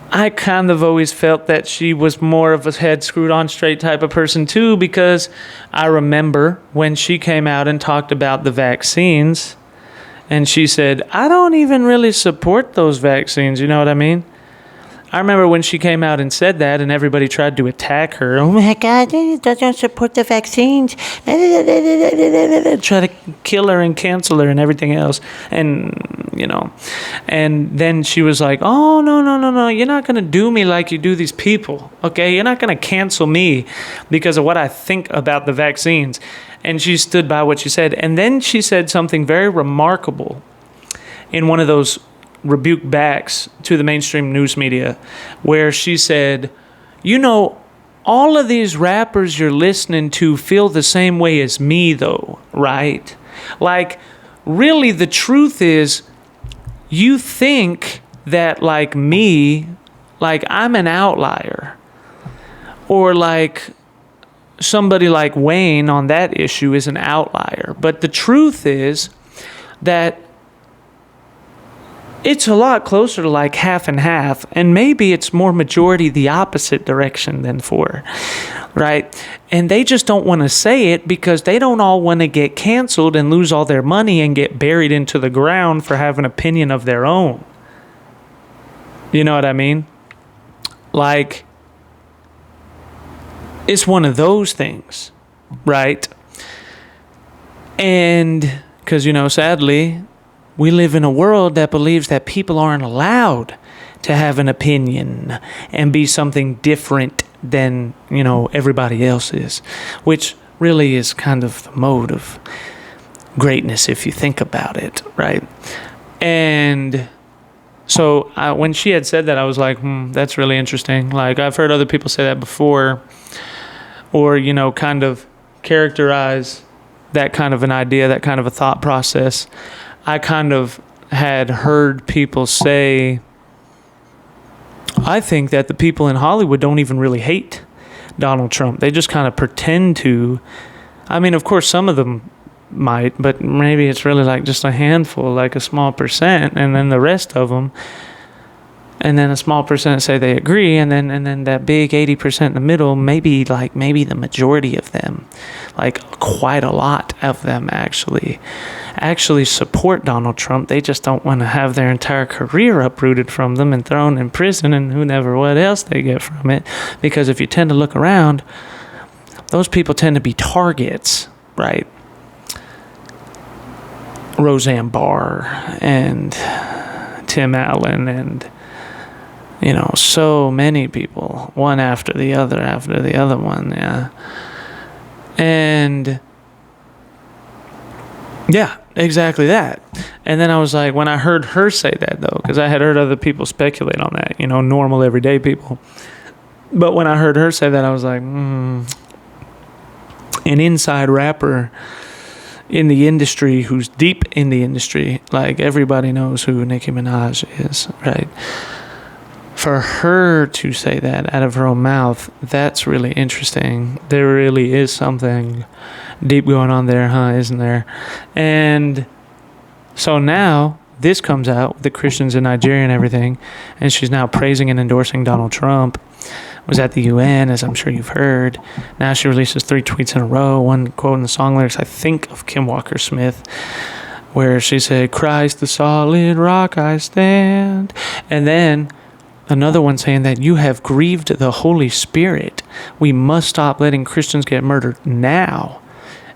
I kind of always felt that she was more of a head screwed on straight type of person too, because I remember when she came out and talked about the vaccines, and she said, I don't even really support those vaccines, you know what I mean? I remember when she came out and said that, and everybody tried to attack her. Oh my God, they don't support the vaccines. Try to kill her and cancel her and everything else. And, you know, and then she was like, oh, no. You're not going to do me like you do these people, okay? You're not going to cancel me because of what I think about the vaccines. And she stood by what she said. And then she said something very remarkable in one of those rebuke backs to the mainstream news media, where she said, you know, all of these rappers you're listening to feel the same way as me though, right? Like, really the truth is, you think that like me, like I'm an outlier, or like somebody like Wayne on that issue is an outlier. But the truth is that it's a lot closer to like half and half, and maybe it's more majority the opposite direction than for, right? And they just don't want to say it because they don't all want to get canceled and lose all their money and get buried into the ground for having an opinion of their own. You know what I mean? Like, it's one of those things, right? And because, you know, sadly, we live in a world that believes that people aren't allowed to have an opinion and be something different than, you know, everybody else is, which really is kind of the mode of greatness if you think about it, right? And so when she had said that, I was like, that's really interesting. Like, I've heard other people say that before, or, you know, kind of characterize that kind of an idea, that kind of a thought process. I kind of had heard people say, I think that the people in Hollywood don't even really hate Donald Trump. They just kind of pretend to. I mean, of course, some of them might, but maybe it's really like just a handful, like a small percent, and then the rest of them, and then a small percent say they agree, and then that big 80% in the middle, maybe the majority of them, like quite a lot of them actually support Donald Trump. They just don't want to have their entire career uprooted from them and thrown in prison and who never what else they get from it. Because if you tend to look around, those people tend to be targets, right? Roseanne Barr and Tim Allen and, you know, so many people, one after the other one, yeah. And yeah, exactly that. And then I was like, when I heard her say that, though, because I had heard other people speculate on that, you know, normal everyday people. But when I heard her say that, I was like, an inside rapper in the industry who's deep in the industry, like everybody knows who Nicki Minaj is, right? For her to say that out of her own mouth, that's really interesting. There really is something deep going on there, huh? Isn't there? And so now this comes out with the Christians in Nigeria and everything, and she's now praising and endorsing Donald Trump. Was at the UN, as I'm sure you've heard. Now she releases 3 tweets in a row, one quoting the song lyrics, I think, of Kim Walker-Smith, where she said, Christ the solid rock I stand. And then another one saying that you have grieved the Holy Spirit. We must stop letting Christians get murdered now.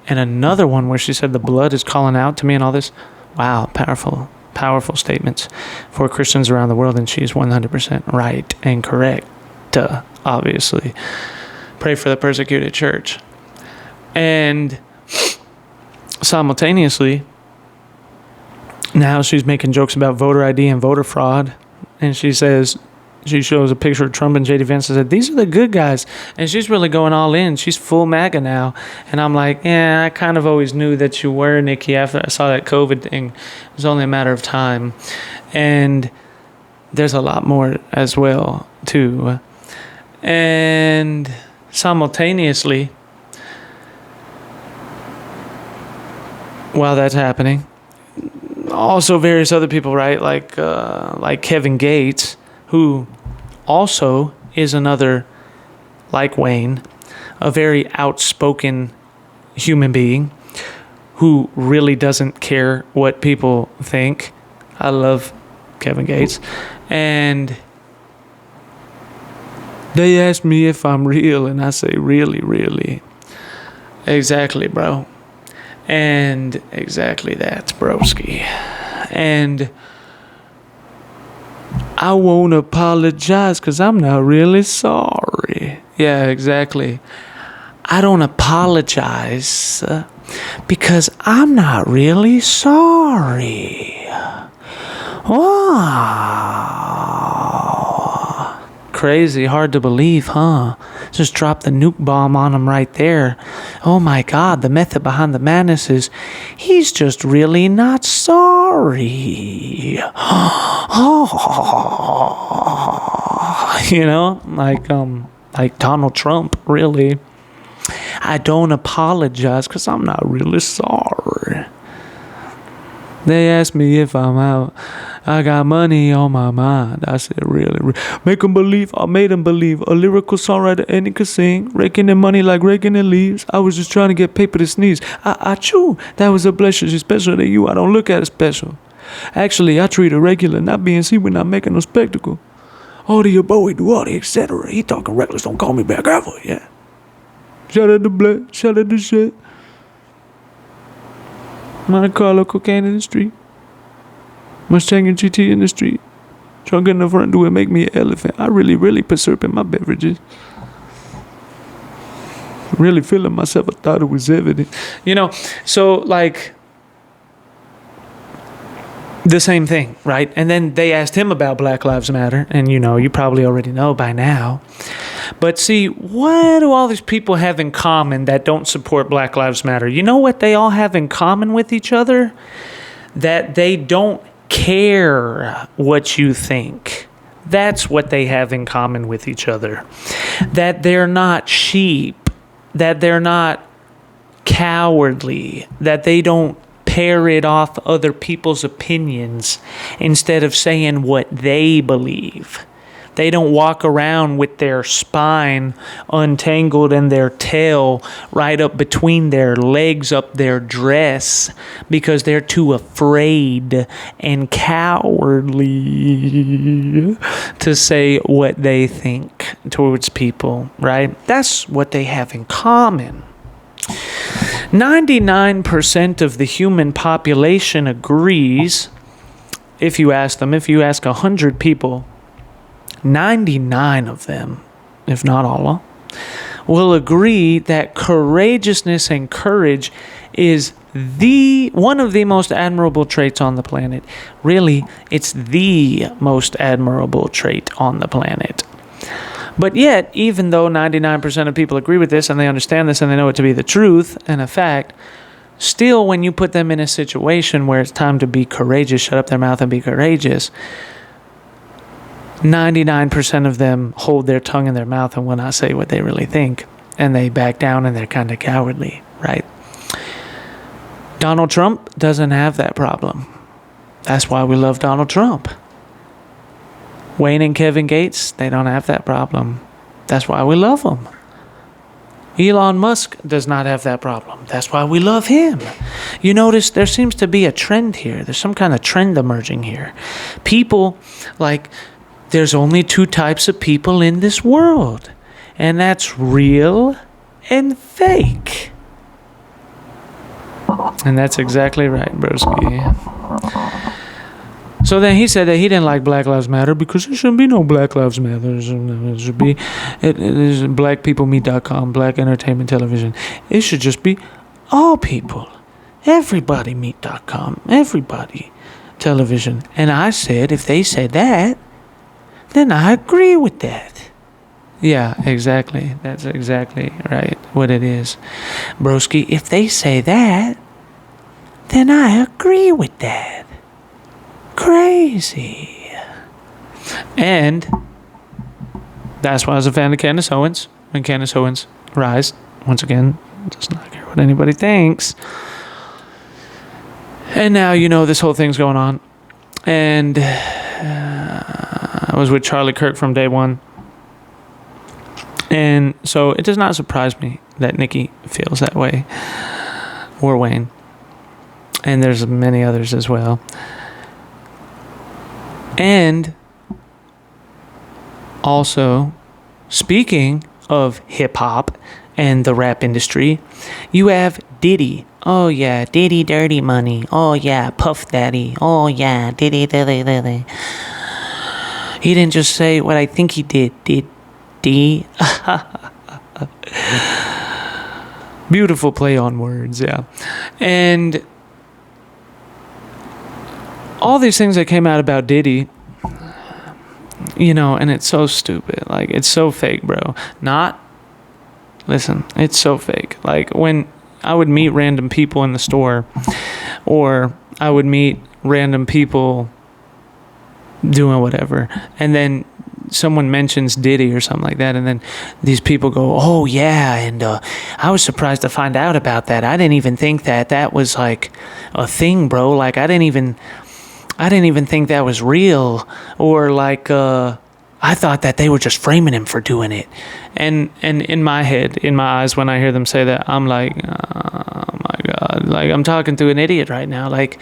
And another one where she said the blood is calling out to me and all this. Wow, powerful statements for Christians around the world, and she's 100% right and correct, obviously. Pray for the persecuted church. And simultaneously, now she's making jokes about voter ID and voter fraud, and she says, she shows a picture of Trump and J.D. Vance and said, these are the good guys. And she's really going all in. She's full MAGA now. And I'm like, I kind of always knew that you were, Nikki, after I saw that COVID thing. It was only a matter of time. And there's a lot more as well, too. And simultaneously, while that's happening, also various other people, right? Like Kevin Gates, who also is another, like Wayne, a very outspoken human being who really doesn't care what people think. I love Kevin Gates. And they ask me if I'm real, and I say, really, really. Exactly, bro. And exactly that, broski. And I won't apologize because I'm not really sorry. Yeah, exactly. I don't apologize because I'm not really sorry. Wow. Crazy, hard to believe, huh? Just drop the nuke bomb on him right there. Oh my God, the method behind the madness is he's just really not sorry. You know, like Donald Trump, really. I don't apologize because I'm not really sorry. They asked me if I'm out. I got money on my mind. I said, really? Make them believe. I made them believe. A lyrical songwriter any could sing. Raking in money like raking in leaves. I was just trying to get paper to sneeze. I chew. That was a blessing. She's special to you. I don't look at it special. Actually, I treat it regular. Not being seen when not making no spectacle. All to your boy, do all the etc. He talking reckless. Don't call me back ever. Yeah. Shout out to Black. Shout out to shit. Monte Carlo cocaine in the street. Mustang and GT in the street. Trunk in the front door make me an elephant. I really preserve in my beverages. Really feeling myself. I thought it was evident. You know, so like the same thing, right? And then they asked him about Black Lives Matter. And you know, you probably already know by now. But see, what do all these people have in common that don't support Black Lives Matter? You know what they all have in common with each other? That they don't care what you think. That's what they have in common with each other. That they're not sheep. That they're not cowardly. That they don't parrot off other people's opinions instead of saying what they believe. They don't walk around with their spine untangled and their tail right up between their legs up their dress because they're too afraid and cowardly to say what they think towards people, right? That's what they have in common. 99% of the human population agrees, if you ask 100 people, 99 of them, if not all, will agree that courageousness and courage is one of the most admirable traits on the planet. Really, it's the most admirable trait on the planet. But yet, even though 99% of people agree with this and they understand this and they know it to be the truth and a fact, still when you put them in a situation where it's time to be courageous, shut up their mouth and be courageous, 99% of them hold their tongue in their mouth and will not say what they really think. And they back down and they're kind of cowardly, right? Donald Trump doesn't have that problem. That's why we love Donald Trump. Wayne and Kevin Gates, they don't have that problem. That's why we love them. Elon Musk does not have that problem. That's why we love him. You notice there seems to be a trend here. There's some kind of trend emerging here. People like... There's only two types of people in this world. And that's real and fake. And that's exactly right, broski. So then he said that he didn't like Black Lives Matter because there shouldn't be no Black Lives Matter. It should be, it is blackpeoplemeet.com, Black Entertainment Television. It should just be all people. Everybodymeet.com, everybody television. And I said, if they said that, then I agree with that. Yeah, exactly. That's exactly right what it is. Broski, if they say that, then I agree with that. Crazy. And that's why I was a fan of Candace Owens. When Candace Owens rise, once again, does not care what anybody thinks. And now, this whole thing's going on. And I was with Charlie Kirk from day one. And so it does not surprise me that Nikki feels that way. Or Wayne. And there's many others as well. And also, speaking of hip-hop and the rap industry, you have Diddy. Oh, yeah, Diddy Dirty Money. Oh, yeah, Puff Daddy. Oh, yeah, Diddy. He didn't just say what I think he did D. Beautiful play on words, yeah. And all these things that came out about Diddy, and it's so stupid. Like, it's so fake, bro. Listen, it's so fake. Like, when I would meet random people in the store, or I would meet random people doing whatever, and then someone mentions Diddy or something like that, and then these people go, oh yeah, and I was surprised to find out about that. I didn't even think that was like a thing, bro. Like, I didn't even think that was real, or like I thought that they were just framing him for doing it. And in my head, in my eyes, when I hear them say that, I'm like, oh my God, like, I'm talking to an idiot right now. Like,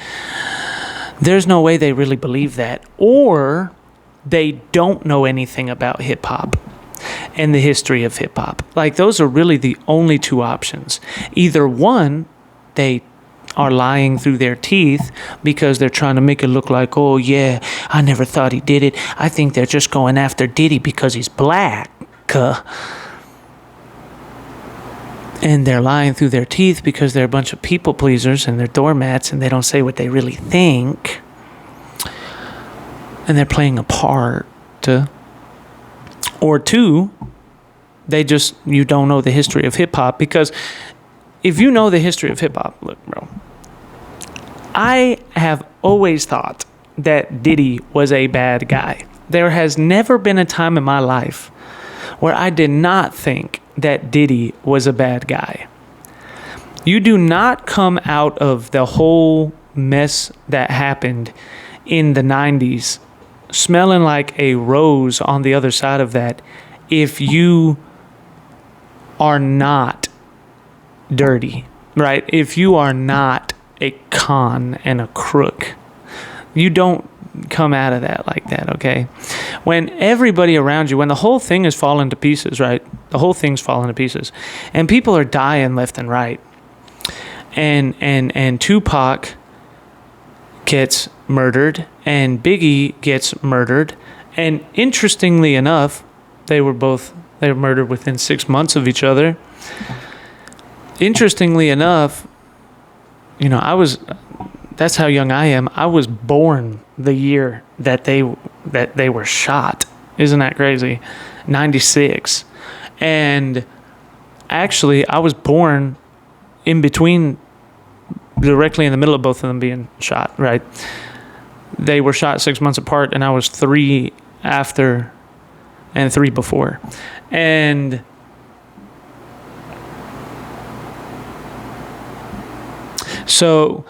there's no way they really believe that, or they don't know anything about hip hop and the history of hip hop. Like, those are really the only two options. Either one, they are lying through their teeth because they're trying to make it look like, oh yeah, I never thought he did it. I think they're just going after Diddy because he's black. And they're lying through their teeth because they're a bunch of people pleasers and they're doormats and they don't say what they really think. And they're playing a part. Or two, you don't know the history of hip hop, because if you know the history of hip hop, look, bro, I have always thought that Diddy was a bad guy. There has never been a time in my life where I did not think that Diddy was a bad guy. You do not come out of the whole mess that happened in the 90s smelling like a rose on the other side of that if you are not dirty, right? If you are not a con and a crook, you don't come out of that like that, okay? When everybody around you, when the whole thing is falling to pieces, right? The whole thing's falling to pieces, and people are dying left and right, and Tupac gets murdered and Biggie gets murdered, and interestingly enough, they were murdered within 6 months of each other. Interestingly enough, that's how young I am. I was born the year that they were shot. Isn't that crazy? 96. And actually, I was born in between, directly in the middle of both of them being shot, right? They were shot 6 months apart, and I was 3 after and 3 before. And so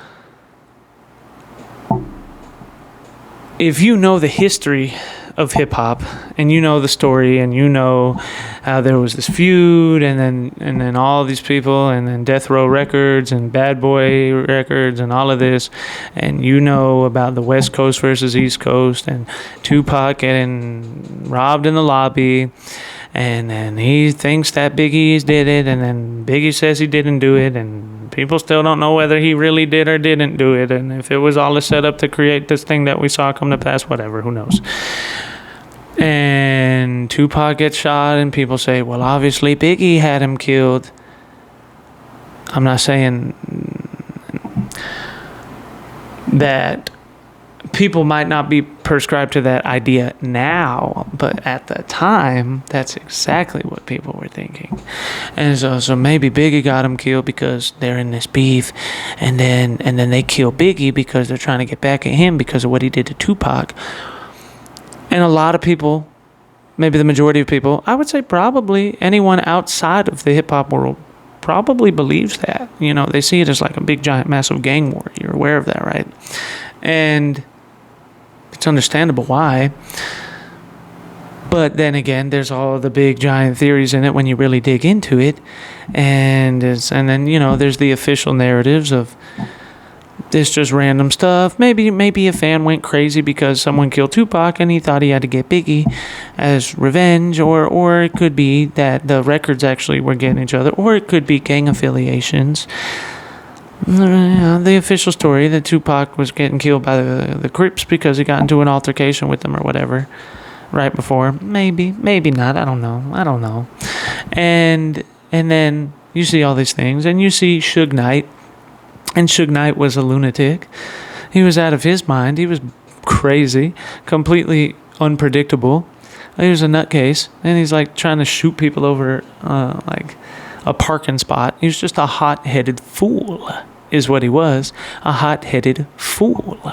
if you know the history of hip hop and you know the story and you know how there was this feud and then all these people and then Death Row Records and Bad Boy Records and all of this, and you know about the West Coast versus East Coast and Tupac getting robbed in the lobby and then he thinks that Biggie did it, and then Biggie says he didn't do it, and people still don't know whether he really did or didn't do it, and if it was all a setup to create this thing that we saw come to pass, whatever, who knows. And Tupac gets shot, and people say, well, obviously Biggie had him killed. I'm not saying that people might not be prescribed to that idea now, but at the time, that's exactly what people were thinking. And so maybe Biggie got him killed because they're in this beef, and then they kill Biggie because they're trying to get back at him because of what he did to Tupac. And a lot of people, maybe the majority of people, I would say probably anyone outside of the hip-hop world probably believes that. You know, they see it as like a big, giant, massive gang war. You're aware of that, right? And it's understandable why. But then again, there's all the big, giant theories in it when you really dig into it. And then, you know, there's the official narratives of this just random stuff. Maybe a fan went crazy because someone killed Tupac and he thought he had to get Biggie as revenge, or it could be that the records actually were getting each other, or it could be gang affiliations. The official story that Tupac was getting killed by the Crips because he got into an altercation with them or whatever right before. Maybe not. I don't know. And then you see all these things, and you see Suge Knight. And Suge Knight was a lunatic. He was out of his mind. He was crazy, completely unpredictable. He was a nutcase, and he's like trying to shoot people over like a parking spot. He was just a hot-headed fool, is what he was. A hot-headed fool.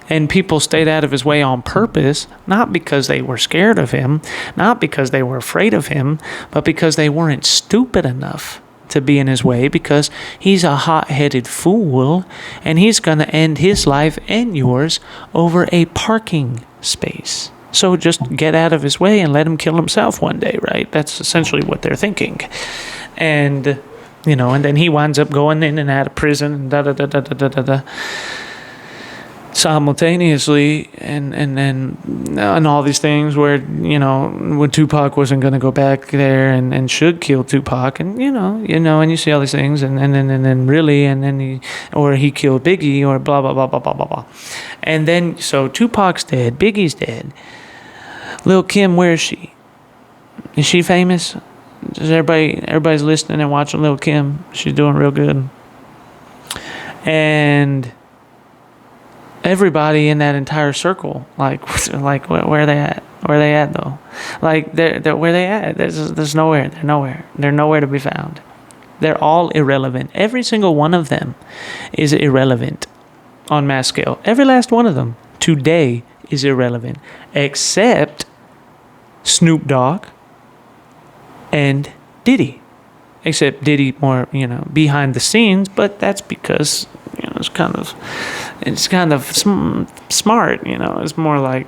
And people stayed out of his way on purpose, not because they were scared of him, not because they were afraid of him, but because they weren't stupid enough to be in his way, because he's a hot-headed fool, and he's going to end his life and yours over a parking space. So just get out of his way and let him kill himself one day, right? That's essentially what they're thinking. And, you know, and then he winds up going in and out of prison and da-da-da-da-da-da-da. Simultaneously, and all these things where, you know, when Tupac wasn't going to go back there and should kill Tupac, and you know, and you see all these things, and then he killed Biggie, or blah blah blah blah blah blah blah, and then so Tupac's dead, Biggie's dead. Lil' Kim, where is she? Is she famous? Does everybody's listening and watching Lil' Kim? She's doing real good, and everybody in that entire circle, like where are they at? Where are they at though? Like they're where they at? There's nowhere. They're nowhere. They're nowhere to be found. They're all irrelevant. Every single one of them is irrelevant on mass scale. Every last one of them today is irrelevant, except Snoop Dogg and Diddy. Except Diddy more, you know, behind the scenes, but that's because, you know, it's kind of smart, you know. It's more like,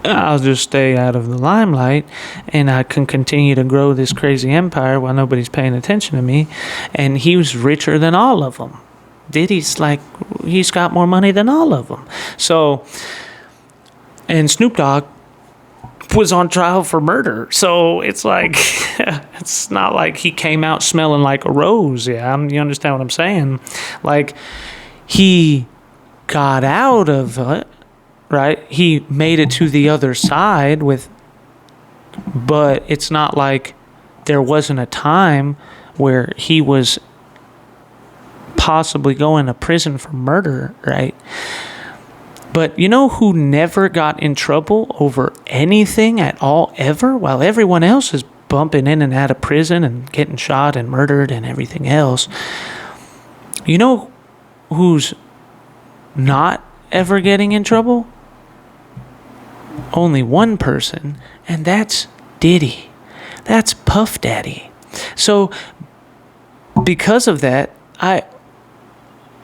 I'll just stay out of the limelight, and I can continue to grow this crazy empire while nobody's paying attention to me. And he was richer than all of them. Diddy's like, he's got more money than all of them. So, and Snoop Dogg was on trial for murder. So it's like, it's not like he came out smelling like a rose. Yeah, you understand what I'm saying? Like, he got out of it, right? He made it to the other side but it's not like there wasn't a time where he was possibly going to prison for murder, right? But you know who never got in trouble over anything at all ever, while everyone else is bumping in and out of prison and getting shot and murdered and everything else? You know who's not ever getting in trouble? Only one person, and that's Diddy. That's Puff Daddy. So because of that,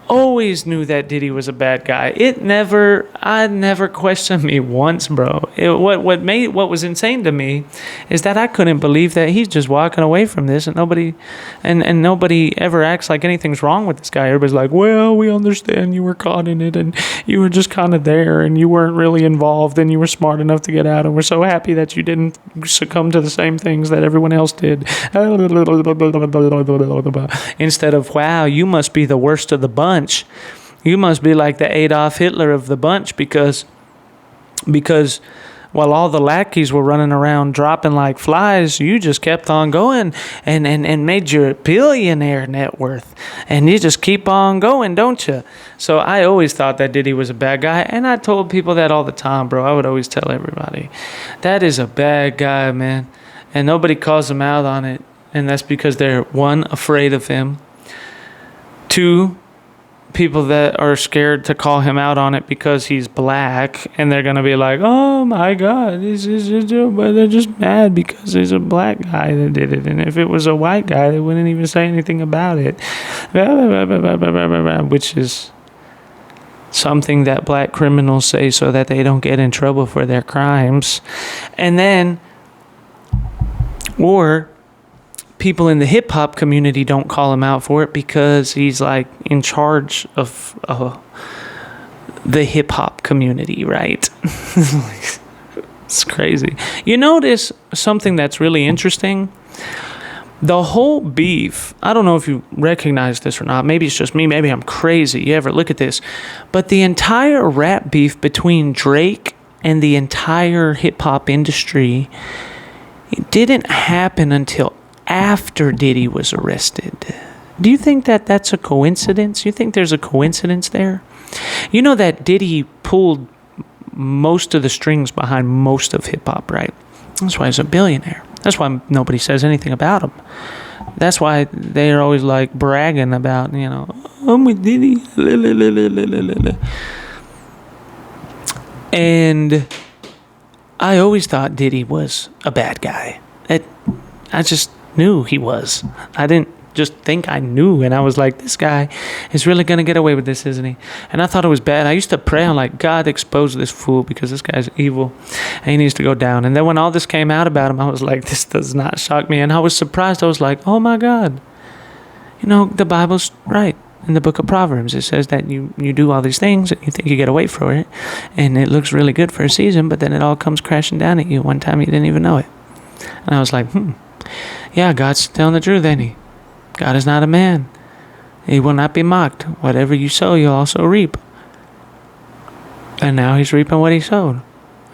always knew that Diddy was a bad guy. I never questioned me once, bro. What was insane to me is that I couldn't believe that he's just walking away from this, and nobody ever acts like anything's wrong with this guy. Everybody's like, well, we understand you were caught in it, and you were just kind of there, and you weren't really involved, and you were smart enough to get out, and we're so happy that you didn't succumb to the same things that everyone else did. Instead of, wow, you must be the worst of the bunch. You must be like the Adolf Hitler of the bunch because while all the lackeys were running around dropping like flies, you just kept on going and made your billionaire net worth. And you just keep on going, don't you? So I always thought that Diddy was a bad guy. And I told people that all the time, bro. I would always tell everybody, that is a bad guy, man. And nobody calls him out on it. And that's because they're, one, afraid of him. Two, people that are scared to call him out on it because he's black, and they're gonna be like, oh my god, but they're just mad because he's a black guy that did it, and if it was a white guy they wouldn't even say anything about it, which is something that black criminals say so that they don't get in trouble for their crimes. And then, or people in the hip-hop community don't call him out for it because he's like in charge of the hip-hop community, right? It's crazy. You notice something that's really interesting? The whole beef, I don't know if you recognize this or not, maybe it's just me, maybe I'm crazy, you ever look at this, but the entire rap beef between Drake and the entire hip-hop industry, it didn't happen until after Diddy was arrested. Do you think that that's a coincidence? You think there's a coincidence there? You know that Diddy pulled most of the strings behind most of hip-hop, right? That's why he's a billionaire. That's why nobody says anything about him. That's why they're always like bragging about, I'm with Diddy. And I always thought Diddy was a bad guy. I just knew he was. I didn't just think I knew, and I was like, this guy is really gonna get away with this, isn't he? And I thought it was bad. I used to pray, I'm like, God, expose this fool because this guy's evil and he needs to go down. And then when all this came out about him, I was like, this does not shock me. And I was surprised. I was like, oh my God, the Bible's right. In the book of Proverbs, it says that you do all these things and you think you get away from it, and it looks really good for a season, but then it all comes crashing down at you one time you didn't even know it. And I was like, yeah, God's telling the truth, ain't he? God is not a man. He will not be mocked. Whatever you sow, you'll also reap. And now he's reaping what he sowed.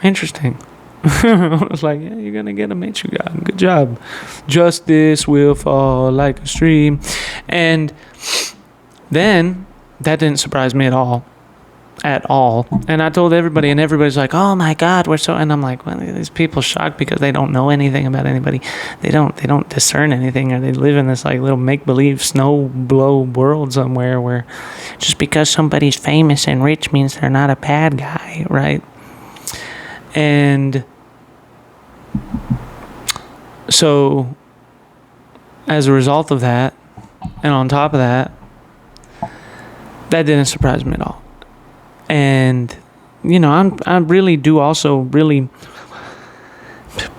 Interesting. I was like, yeah, you're going to get him, ain't you, God? Good job. Justice will fall like a stream. And then, that didn't surprise me at all. At all. And I told everybody, and everybody's like, oh my God, we're so, and I'm like, well, these people shocked because they don't know anything about anybody. They don't discern anything, or they live in this like little make-believe snow blow world somewhere where just because somebody's famous and rich means they're not a bad guy, right? And so as a result of that, and on top of that, that didn't surprise me at all. And, I really do also really,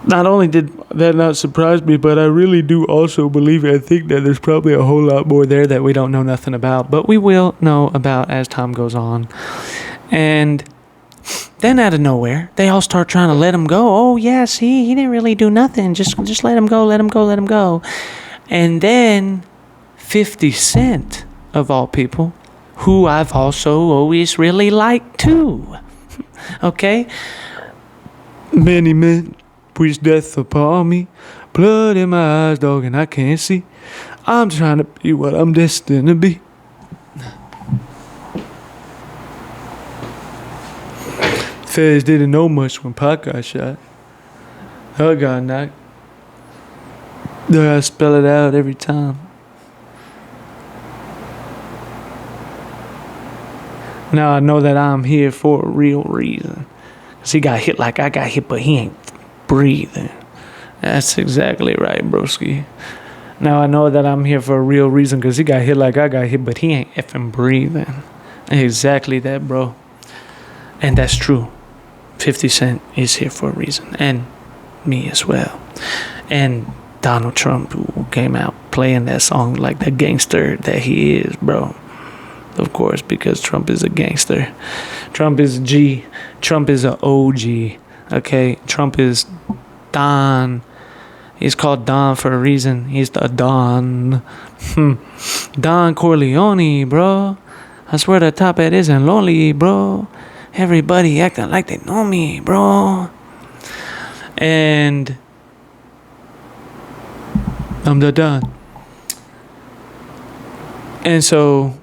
not only did that not surprise me, but I really do also believe I think that there's probably a whole lot more there that we don't know nothing about, but we will know about as time goes on. And then out of nowhere, they all start trying to let him go. Oh, yeah, see, he didn't really do nothing. Just let him go, let him go, let him go. And then 50 Cent, of all people, who I've also always really liked too. Okay? Many men preach death upon me. Blood in my eyes, dog, and I can't see. I'm trying to be what I'm destined to be. Feds didn't know much when Pac got shot. I got knocked. There I spell it out every time. Now I know that I'm here for a real reason. Because he got hit like I got hit, but he ain't breathing. That's exactly right, broski. Now I know that I'm here for a real reason because he got hit like I got hit, but he ain't effing breathing. Exactly that, bro. And that's true. 50 Cent is here for a reason. And me as well. And Donald Trump, who came out playing that song like the gangster that he is, bro. Of course, because Trump is a gangster. Trump is a G. Trump is an OG. Okay? Trump is Don. He's called Don for a reason. He's the Don. Don Corleone, bro. I swear the top hat isn't lonely, bro. Everybody acting like they know me, bro. And I'm the Don. And so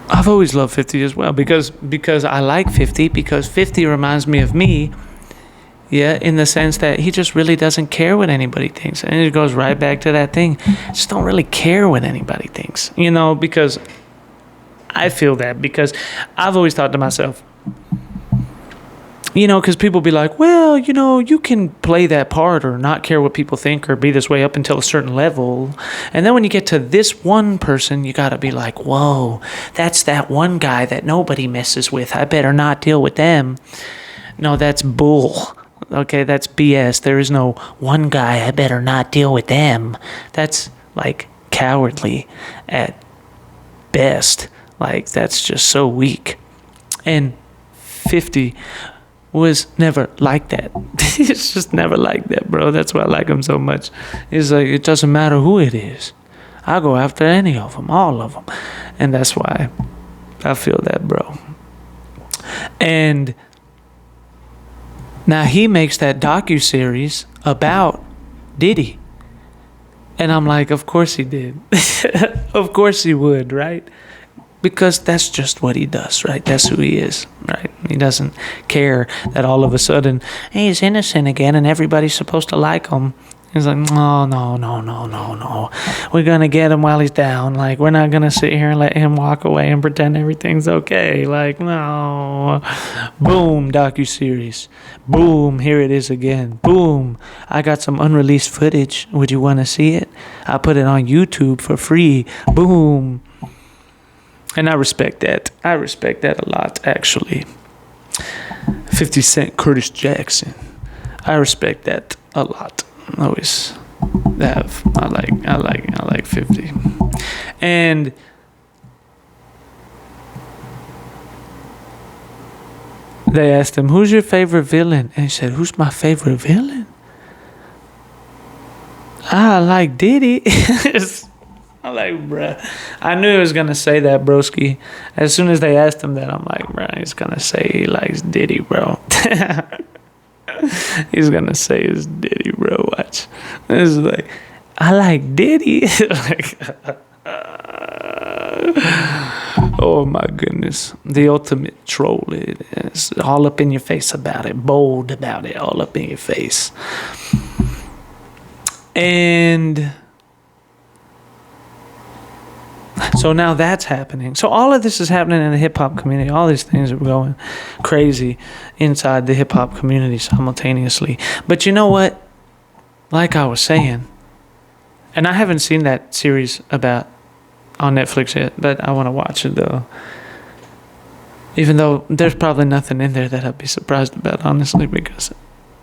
I've always loved 50 as well because I like 50 because 50 reminds me of me. Yeah, in the sense that he just really doesn't care what anybody thinks. And it goes right back to that thing. Just don't really care what anybody thinks. You know, because I feel that. Because I've always thought to myself, you know, because people be like, well, you know, you can play that part or not care what people think or be this way up until a certain level. And then when you get to this one person, you got to be like, whoa, that's that one guy that nobody messes with. I better not deal with them. No, that's bull. Okay, that's BS. There is no one guy, I better not deal with them. That's like cowardly at best. Like, that's just so weak. And 50 was never like that. It's just never like that, bro. That's why I like him so much. It's like, it doesn't matter who it is. I'll go after any of them, all of them. And that's why I feel that, bro. And now he makes that docuseries about Diddy. And I'm like, of course he did. Of course he would, right? Because that's just what he does, right? That's who he is, right? He doesn't care that all of a sudden he's innocent again and everybody's supposed to like him. He's like, no. We're going to get him while he's down. Like, we're not going to sit here and let him walk away and pretend everything's okay. Like, no. Boom, docuseries. Boom, here it is again. Boom, I got some unreleased footage. Would you want to see it? I put it on YouTube for free. Boom. And I respect that. I respect that a lot, actually. 50 Cent, Curtis Jackson. I respect that a lot. Always have. I like 50. And they asked him, who's your favorite villain? And he said, who's my favorite villain? I like Diddy. I'm like, bruh. I knew he was going to say that, broski. As soon as they asked him that, I'm like, bruh, he's going to say he likes Diddy, bro. He's going to say it's Diddy, bro. Watch. It's like, I like Diddy. Oh, my goodness. The ultimate troll. It is all up in your face about it. Bold about it. All up in your face. And so now that's happening. So all of this is happening in the hip-hop community. All these things are going crazy inside the hip-hop community simultaneously. But you know what? Like I was saying, and I haven't seen that series on Netflix yet, but I want to watch it, though. Even though there's probably nothing in there that I'd be surprised about, honestly, because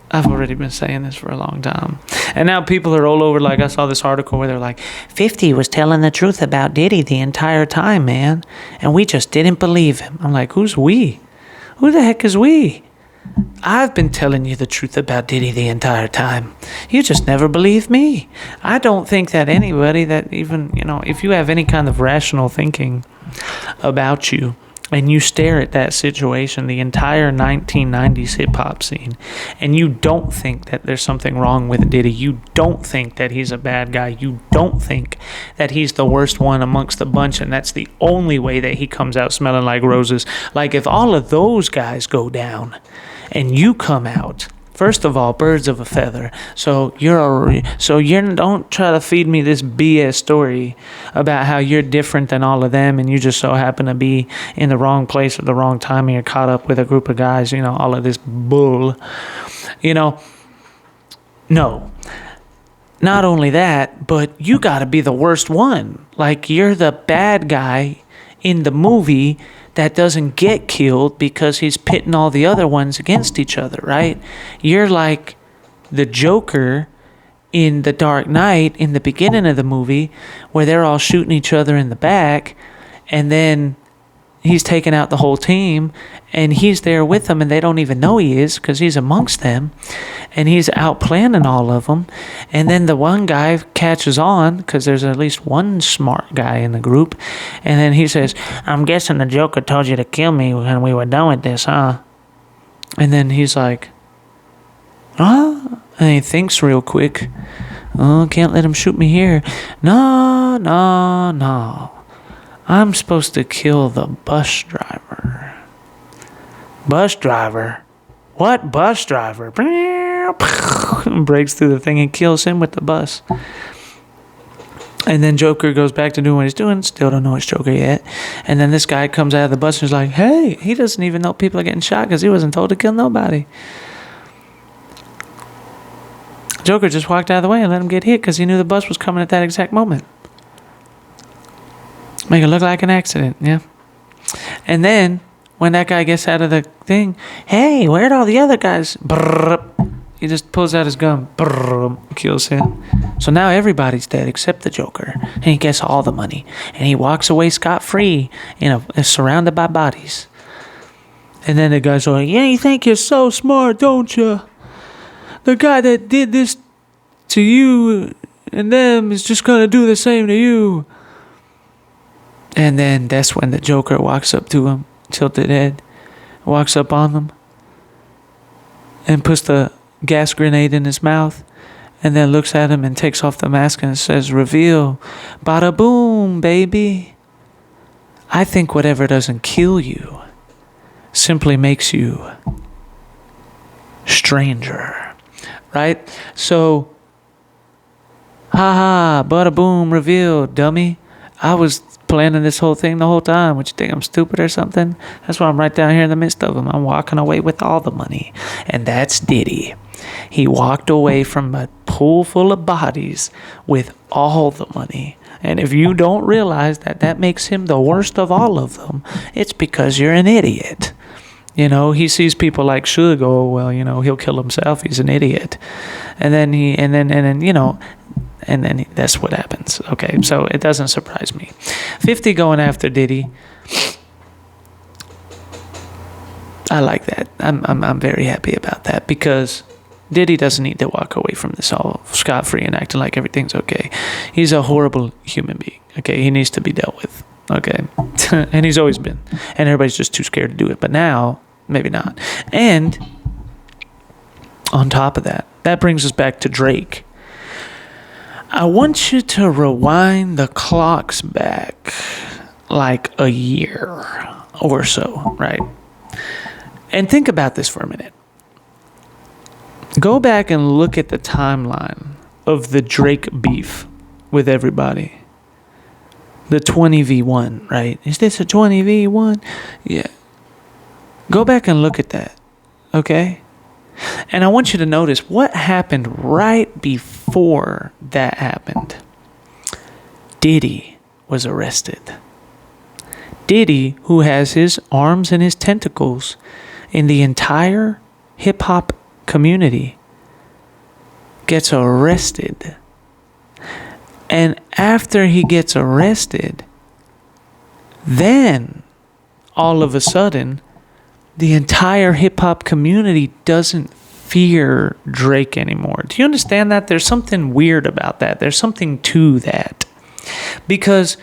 I've already been saying this for a long time. And now people are all over, like I saw this article where they're like, 50 was telling the truth about Diddy the entire time, man. And we just didn't believe him. I'm like, who's we? Who the heck is we? I've been telling you the truth about Diddy the entire time. You just never believe me. I don't think that anybody that even, if you have any kind of rational thinking about you, and you stare at that situation, the entire 1990s hip-hop scene, and you don't think that there's something wrong with Diddy, you don't think that he's a bad guy, you don't think that he's the worst one amongst the bunch, and that's the only way that he comes out smelling like roses. Like, if all of those guys go down, and you come out, first of all, birds of a feather. So you don't try to feed me this BS story about how you're different than all of them and you just so happen to be in the wrong place at the wrong time and you're caught up with a group of guys, all of this bull. No. not only that, but you got to be the worst one. Like, you're the bad guy in the movie that doesn't get killed because he's pitting all the other ones against each other, right? You're like the Joker in The Dark Knight in the beginning of the movie where they're all shooting each other in the back, and then he's taking out the whole team, and he's there with them, and they don't even know he is because he's amongst them, and he's out planning all of them. And then the one guy catches on because there's at least one smart guy in the group, and then he says, "I'm guessing the Joker told you to kill me when we were done with this, huh?" And then he's like, "Huh?" And he thinks real quick. "Oh, can't let him shoot me here. No. I'm supposed to kill the bus driver." "Bus driver? What bus driver?" And breaks through the thing and kills him with the bus. And then Joker goes back to doing what he's doing. Still don't know it's Joker yet. And then this guy comes out of the bus and is like, "Hey," he doesn't even know people are getting shot because he wasn't told to kill nobody. Joker just walked out of the way and let him get hit because he knew the bus was coming at that exact moment. Make it look like an accident, yeah. And then, when that guy gets out of the thing, "Hey, where'd all the other guys?" Brrr, he just pulls out his gun, brrr, kills him. So now everybody's dead except the Joker. And he gets all the money. And he walks away scot-free, surrounded by bodies. And then the guy's like, "Yeah, you think you're so smart, don't you? The guy that did this to you and them is just going to do the same to you." And then that's when the Joker walks up to him, tilted head, walks up on them, and puts the gas grenade in his mouth, and then looks at him and takes off the mask and says, "Reveal, bada boom, baby." I think whatever doesn't kill you simply makes you stranger, right? So, haha, bada boom, reveal, dummy. I was planning this whole thing the whole time. What, you think I'm stupid or something? That's why I'm right down here in the midst of them. I'm walking away with all the money. And that's Diddy. He walked away from a pool full of bodies with all the money. And if you don't realize that that makes him the worst of all of them, it's because you're an idiot. You know, he sees people like Suge, "Oh, well, you know, he'll kill himself. He's an idiot." And then that's what happens. Okay, so it doesn't surprise me. 50 going after Diddy. I like that. I'm very happy about that because Diddy doesn't need to walk away from this all scot-free and acting like everything's okay. He's a horrible human being. Okay, he needs to be dealt with. Okay, and he's always been. And everybody's just too scared to do it. But now, maybe not. And on top of that, that brings us back to Drake. I want you to rewind the clocks back like a year or so, right? And think about this for a minute. Go back and look at the timeline of the Drake beef with everybody. The 20v1, right? Is this a 20v1? Yeah. Go back and look at that, okay? And I want you to notice what happened right before that happened. Diddy was arrested. Diddy, who has his arms and his tentacles in the entire hip-hop community, gets arrested. And after he gets arrested, then all of a sudden, the entire hip-hop community doesn't fear Drake anymore. Do you understand that? There's something weird about that. There's something to that. Because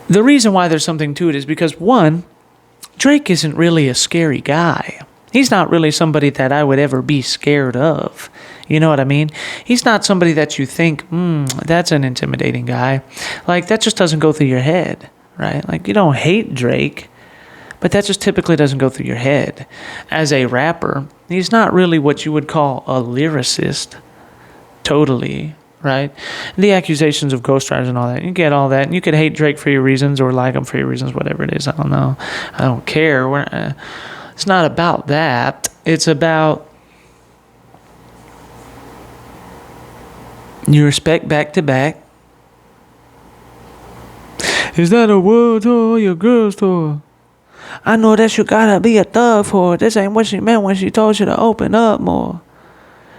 the reason why there's something to it is because, one, Drake isn't really a scary guy. He's not really somebody that I would ever be scared of. You know what I mean? He's not somebody that you think, that's an intimidating guy. Like, that just doesn't go through your head, right? Like, you don't hate Drake, but that just typically doesn't go through your head. As a rapper, he's not really what you would call a lyricist, totally, right? The accusations of ghostwriters and all that, you get all that. And you could hate Drake for your reasons or like him for your reasons, whatever it is. I don't know. I don't care. It's not about that. It's about You respect back to back. Is that a world tour or your girl's tour? I know that you gotta be a thug for it. This ain't what she meant when she told you to open up more.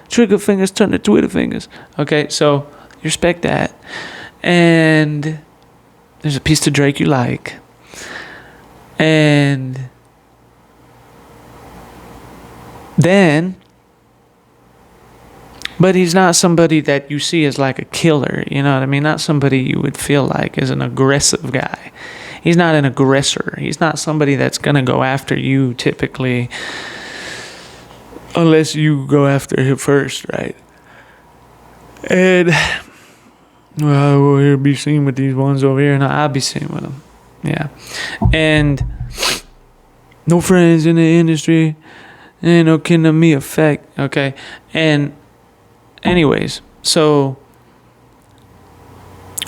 Trigger fingers turn to Twitter fingers. Okay, so you respect that. And there's a piece to Drake you like. And then, but he's not somebody that you see as like a killer, you know what I mean? Not somebody you would feel like is an aggressive guy. He's not an aggressor. He's not somebody that's going to go after you typically, unless you go after him first, right? And, well, we'll be seen with these ones over here, and I'll be seen with them. Yeah. And no friends in the industry, ain't no kin to me effect, okay? And anyways, so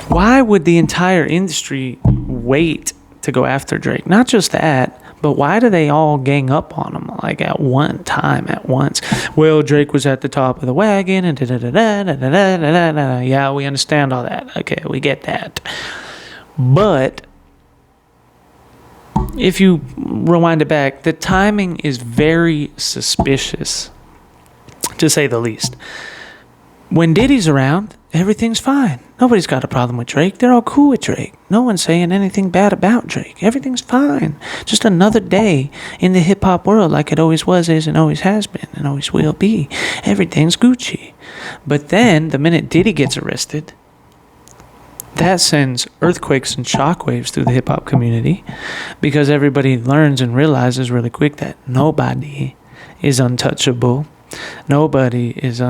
why would the entire industry wait to go after Drake? Not just that, but why do they all gang up on him like at one time, at once? Well, Drake was at the top of the wagon and da-da-da-da-da-da-da-da-da-da. Yeah, we understand all that. Okay, we get that. But if you rewind it back, the timing is very suspicious, to say the least. When Diddy's around, everything's fine. Nobody's got a problem with Drake. They're all cool with Drake. No one's saying anything bad about Drake. Everything's fine. Just another day in the hip-hop world like it always was, is, and always has been, and always will be. Everything's Gucci. But then, the minute Diddy gets arrested, that sends earthquakes and shockwaves through the hip-hop community, because everybody learns and realizes really quick that nobody is untouchable. Nobody is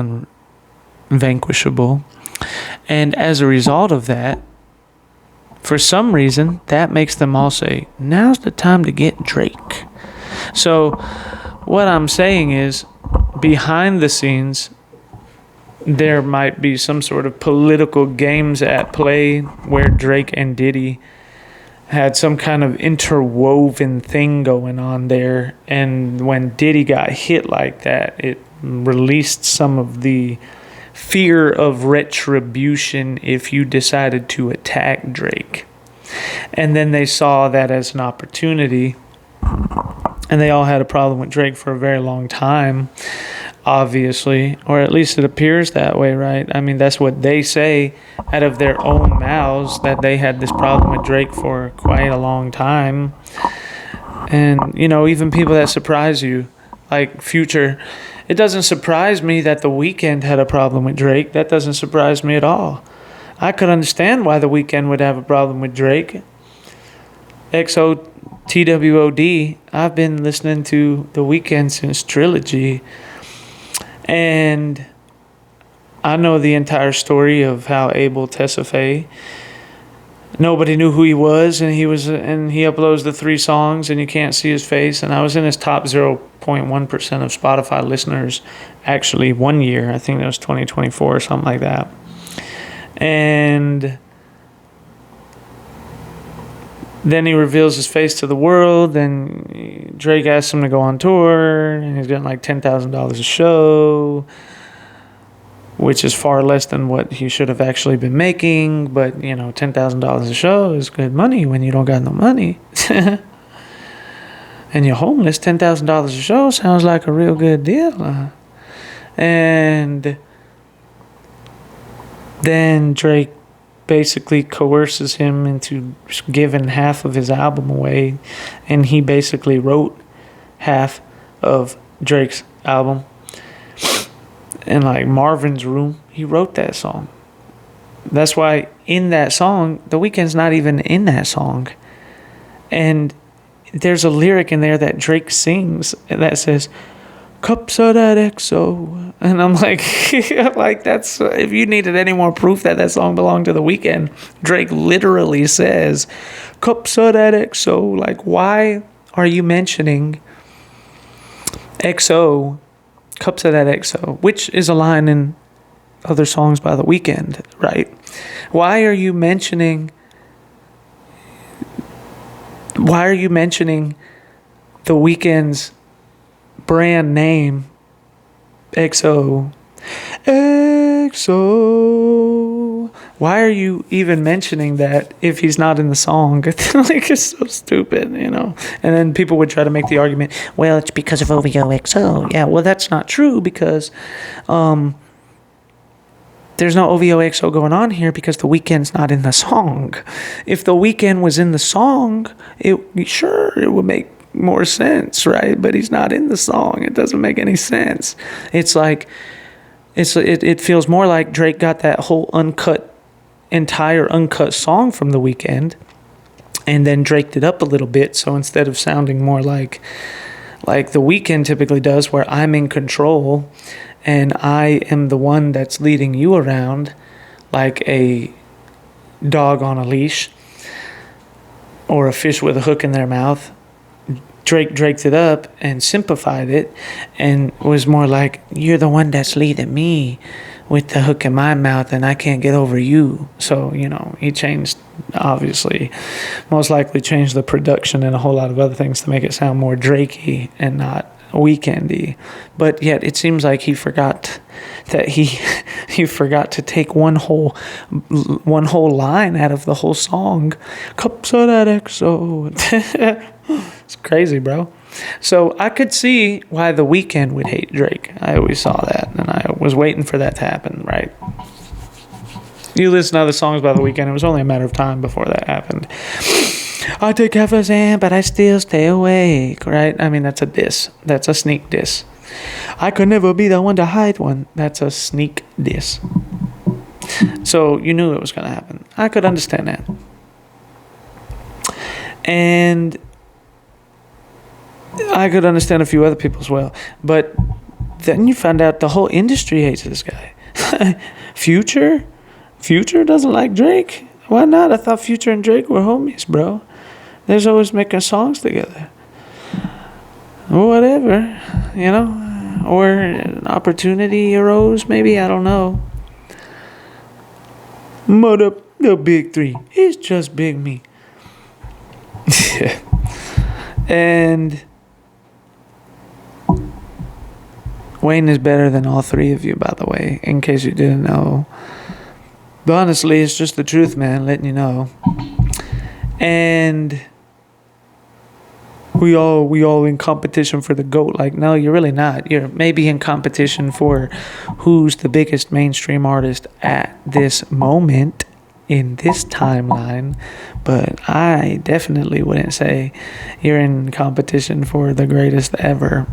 vanquishable. And as a result of that, for some reason, that makes them all say, now's the time to get Drake. So what I'm saying is, behind the scenes, there might be some sort of political games at play where Drake and Diddy had some kind of interwoven thing going on there. And when Diddy got hit like that, it released some of the fear of retribution if you decided to attack Drake. And then they saw that as an opportunity, and they all had a problem with Drake for a very long time, obviously, or at least it appears that way, right? I mean, that's what they say out of their own mouths, that they had this problem with Drake for quite a long time. And, you know, even people that surprise you, like Future, it doesn't surprise me that The Weeknd had a problem with Drake. That doesn't surprise me at all. I could understand why The Weeknd would have a problem with Drake. XO TWOD, I've been listening to The Weeknd since Trilogy, and I know the entire story of how Abel Tesfaye, nobody knew who he was, and he uploads the 3 songs and you can't see his face. And I was in his top 0.1% of Spotify listeners actually one year. I think that was 2024 or something like that. And then he reveals his face to the world, and Drake asks him to go on tour, and he's getting like $10,000 a show, which is far less than what he should have actually been making. But, you know, $10,000 a show is good money when you don't got no money. And you're homeless. $10,000 a show sounds like a real good deal. And then Drake basically coerces him into giving half of his album away, and he basically wrote half of Drake's album. In like Marvin's Room, he wrote that song. That's why in that song, The Weeknd's not even in that song. And there's a lyric in there that Drake sings that says, "Cups of that XO." And I'm like, like, that's, if you needed any more proof that that song belonged to The Weeknd, Drake literally says, "Cups of that XO." Like, why are you mentioning XO, "Cups of that XO," which is a line in other songs by The Weeknd, right? Why are you mentioning The Weeknd's brand name, XO? XO. Why are you even mentioning that if he's not in the song? Like, it's so stupid, you know? And then people would try to make the argument, well, it's because of OVOXO. Yeah, well, that's not true because there's no OVOXO going on here because The Weeknd's not in the song. If The Weeknd was in the song, it would make more sense, right? But he's not in the song. It doesn't make any sense. It's like it feels more like Drake got that whole entire uncut song from The Weeknd and then draked it up a little bit. So instead of sounding more like The Weeknd typically does, where I'm in control and I am the one that's leading you around like a dog on a leash or a fish with a hook in their mouth, Drake draked it up and simplified it and was more like, you're the one that's leading me with the hook in my mouth and I can't get over you. So, you know, he changed, obviously, most likely changed the production and a whole lot of other things to make it sound more Drakey and not Weekendy. But yet it seems like he forgot that he forgot to take one whole line out of the whole song. Cups of that XO. It's crazy, bro. So I could see why The Weeknd would hate Drake. I always saw that, and I was waiting for that to happen, right? You listen to other songs by The Weeknd, it was only a matter of time before that happened. I take half a Xan, but I still stay awake, right? I mean, that's a diss. That's a sneak diss. I could never be the one to hide one. That's a sneak diss. So you knew it was going to happen. I could understand that. And I could understand a few other people as well. But then you found out the whole industry hates this guy. Future doesn't like Drake. Why not? I thought Future and Drake were homies, bro. They're always making songs together. Or whatever, you know. Or an opportunity arose, maybe. I don't know. Mother, the big three. It's just big me. And Wayne is better than all three of you, by the way, in case you didn't know. But honestly, it's just the truth, man, letting you know. And we all in competition for the GOAT. Like, no, you're really not. You're maybe in competition for who's the biggest mainstream artist at this moment in this timeline. But I definitely wouldn't say you're in competition for the greatest ever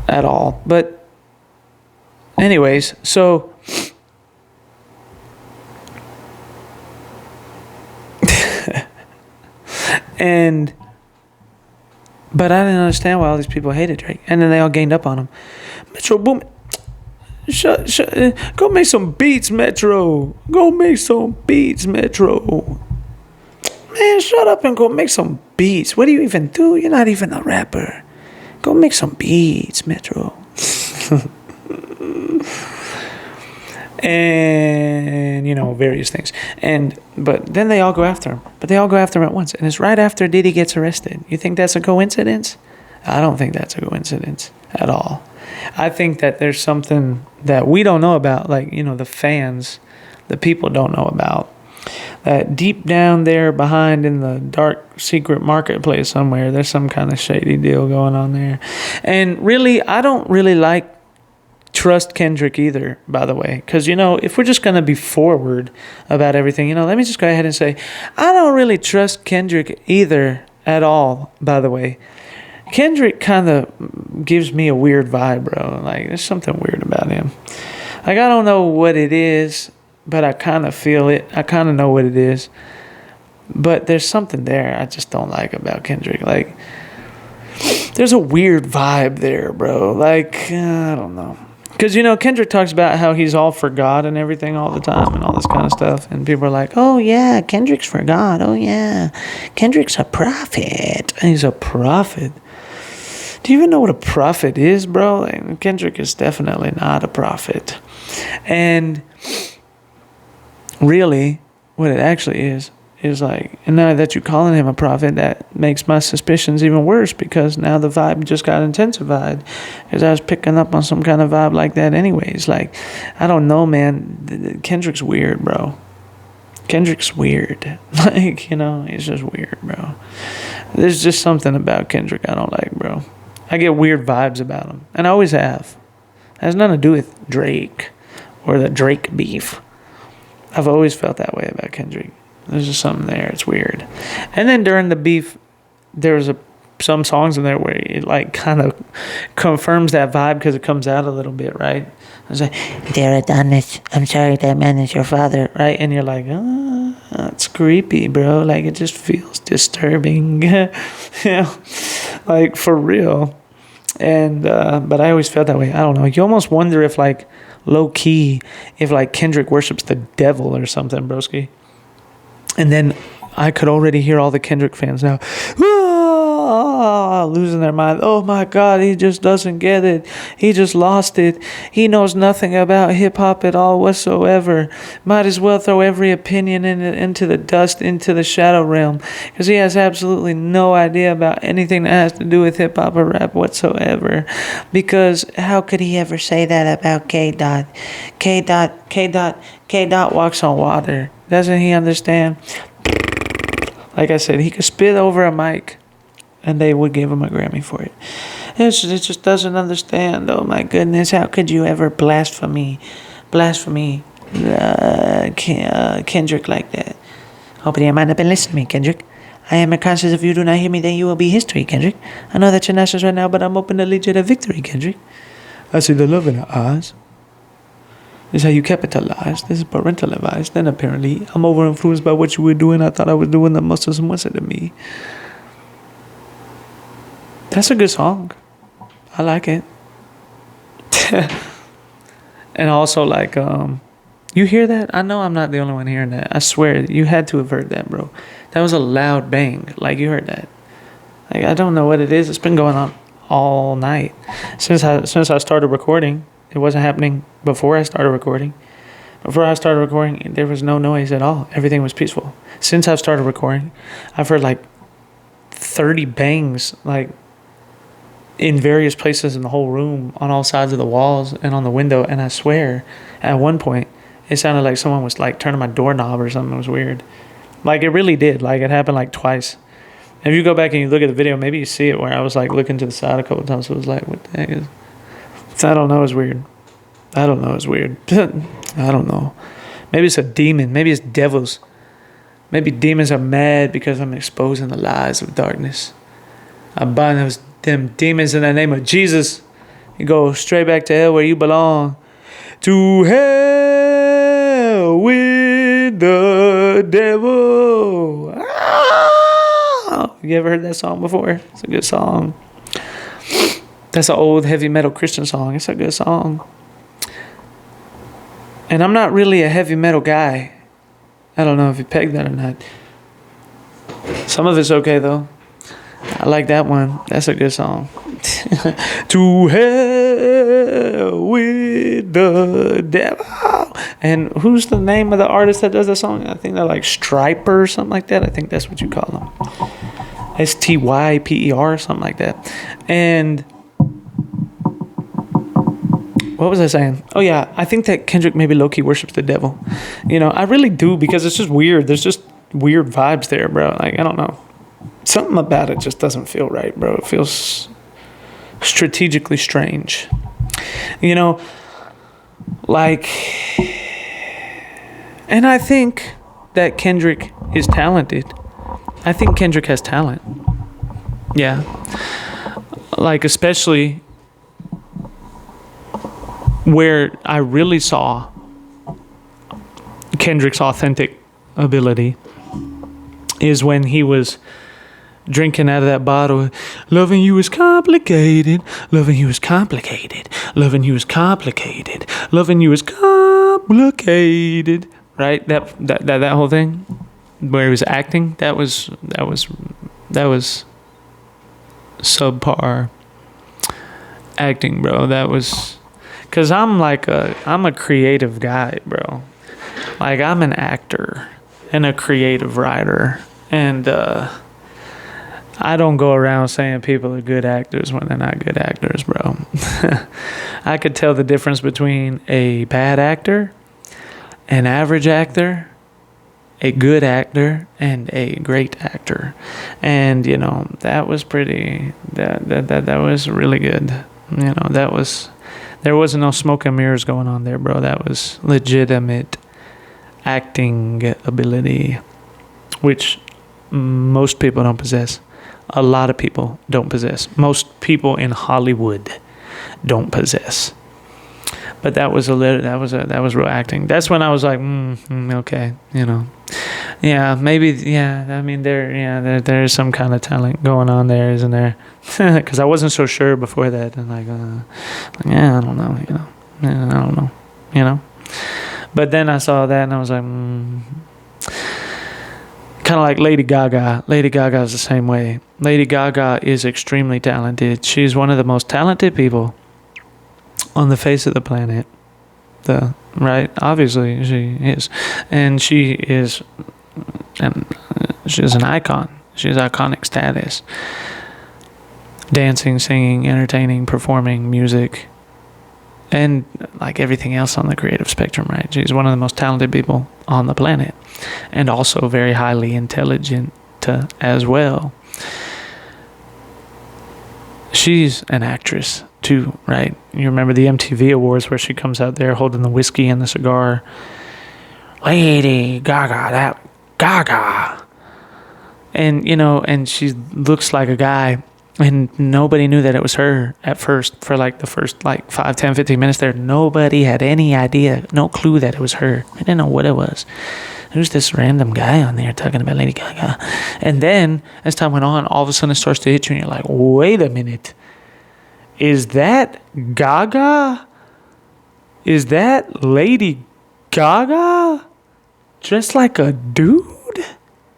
at all. But anyways, so but I didn't understand why all these people hated Drake. And then they all ganged up on him. Metro Boomin, go make some beats, Metro. Go make some beats, Metro. Man, shut up and go make some beats. What do you even do? You're not even a rapper. Go make some beats, Metro. And, you know, various things. But then they all go after him. But they all go after him at once. And it's right after Diddy gets arrested. You think that's a coincidence? I don't think that's a coincidence at all. I think that there's something that we don't know about, like, you know, the fans, the people don't know about. That deep down there behind in the dark secret marketplace somewhere, there's some kind of shady deal going on there. And really, I don't really trust Kendrick either, by the way, because, you know, if we're just going to be forward about everything, you know, let me just go ahead and say I don't really trust Kendrick either at all, by the way. Kendrick kind of gives me a weird vibe, bro. Like, there's something weird about him. Like, I don't know what it is, but I kind of feel it. I kind of know what it is, but there's something there I just don't like about Kendrick. Like, there's a weird vibe there, bro. Like, I don't know. Because, you know, Kendrick talks about how he's all for God and everything all the time and all this kind of stuff. And people are like, oh, yeah, Kendrick's for God. Oh, yeah, Kendrick's a prophet. And he's a prophet. Do you even know what a prophet is, bro? Like, Kendrick is definitely not a prophet. And really, what it actually is is like, and now that you're calling him a prophet, that makes my suspicions even worse, because now the vibe just got intensified, because I was picking up on some kind of vibe like that anyways. Like, I don't know, man. Kendrick's weird, bro. Kendrick's weird. Like, you know, he's just weird, bro. There's just something about Kendrick I don't like, bro. I get weird vibes about him, and I always have. It has nothing to do with Drake or the Drake beef. I've always felt that way about Kendrick. There's just something there. It's weird. And then during the beef, there was some songs in there where it like kind of confirms that vibe, because it comes out a little bit, right? I was like, "Dear Adonis, I'm sorry that man is your father," right? And you're like, "Oh, it's creepy, bro. Like, it just feels disturbing." You know, like, for real. And but I always felt that way. I don't know. You almost wonder if, like, low key, if like Kendrick worships the devil or something, broski. And then I could already hear all the Kendrick fans now losing their mind. Oh my God, he just doesn't get it. He just lost it. He knows nothing about hip hop at all whatsoever. Might as well throw every opinion into the dust, into the shadow realm, because he has absolutely no idea about anything that has to do with hip hop or rap whatsoever. Because how could he ever say that about K Dot? K Dot walks on water. Doesn't he understand? Like I said, he could spit over a mic and they would give him a Grammy for it. It just doesn't understand. Oh my goodness, how could you ever blasphemy Kendrick like that? Hope you might have been listening to me, Kendrick. I am conscious if you do not hear me, then you will be history, Kendrick. I know that you're nauseous right now, but I'm open to lead you to victory, Kendrick. I see the love in her eyes. This is how you capitalize. This is parental advice. Then apparently, I'm over influenced by what you were doing. I thought I was doing the most of someone said to me. That's a good song. I like it. And also, like, you hear that? I know I'm not the only one hearing that. I swear, you had to have heard that, bro. That was a loud bang. Like, you heard that. Like, I don't know what it is. It's been going on all night. Since I started recording. It wasn't happening before I started recording. Before I started recording, there was no noise at all. Everything was peaceful. Since I've started recording, I've heard like 30 bangs, like in various places in the whole room, on all sides of the walls and on the window. And I swear, at one point, it sounded like someone was like turning my doorknob or something. It was weird. Like, it really did. Like, it happened like twice. If you go back and you look at the video, maybe you see it where I was like looking to the side a couple of times. So it was like, what the heck is... I don't know. It's weird. I don't know. Maybe it's a demon. Maybe it's devils. Maybe demons are mad because I'm exposing the lies of darkness. I bind them demons in the name of Jesus. You go straight back to hell where you belong. To hell with the devil. Ah! You ever heard that song before? It's a good song. That's an old heavy metal Christian song. It's a good song. And I'm not really a heavy metal guy. I don't know if you pegged that or not. Some of it's okay, though. I like that one. That's a good song. To hell with the devil. And who's the name of the artist that does that song? I think they're like Striper or something like that. I think that's what you call them. Styper or something like that. And... what was I saying? Oh, yeah. I think that Kendrick maybe low-key worships the devil. You know, I really do, because it's just weird. There's just weird vibes there, bro. Like, I don't know. Something about it just doesn't feel right, bro. It feels strategically strange. You know, like... and I think that Kendrick is talented. I think Kendrick has talent. Yeah. Like, especially... where I really saw Kendrick's authentic ability is when he was drinking out of that bottle. Loving you is complicated. Loving you is complicated. Loving you is complicated. Loving you is complicated. Right? That whole thing where he was acting. That was subpar acting, bro. That was. Cause I'm a creative guy, bro. Like, I'm an actor. and a creative writer. And I don't go around saying people are good actors when they're not good actors, bro. I could tell the difference between a bad actor, an average actor, a good actor, and a great actor. And that was that was really good. There wasn't no smoke and mirrors going on there, bro. That was legitimate acting ability, which most people don't possess. A lot of people don't possess. Most people in Hollywood don't possess. But that was real acting. That's when I was like, okay, yeah, maybe, yeah. I mean, there is some kind of talent going on there, isn't there? Because I wasn't so sure before that, and yeah, I don't know, yeah, I don't know, But then I saw that, and I was like, kind of like Lady Gaga. Lady Gaga is the same way. Lady Gaga is extremely talented. She's one of the most talented people on the face of the planet. Right? Obviously, she is. And she's an icon. She has iconic status. Dancing, singing, entertaining, performing, music, and like everything else on the creative spectrum, right? She's one of the most talented people on the planet, and also very highly intelligent as well. She's an actress too, right? You remember the MTV Awards where she comes out there holding the whiskey and the cigar. Lady Gaga, that Gaga. And, and she looks like a guy, and nobody knew that it was her at first. For like the first 5, 10, 15 minutes there, nobody had any idea, no clue that it was her. I didn't know what it was. Who's this random guy on there talking about Lady Gaga? And then, as time went on, all of a sudden it starts to hit you, and you're like, wait a minute. Is that Gaga? Is that Lady Gaga? Dressed like a dude?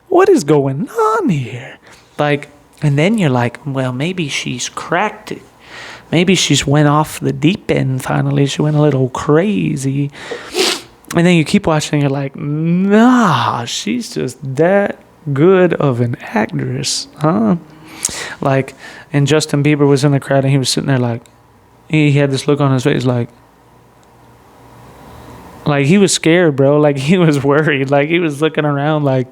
What is going on here? And then you're like, well, maybe she's cracked it. Maybe she's went off the deep end finally. She went a little crazy. And then you keep watching and you're like, nah, she's just that good of an actress, huh? And Justin Bieber was in the crowd, and he was sitting there he had this look on his face like he was scared, bro. He was worried. He was looking around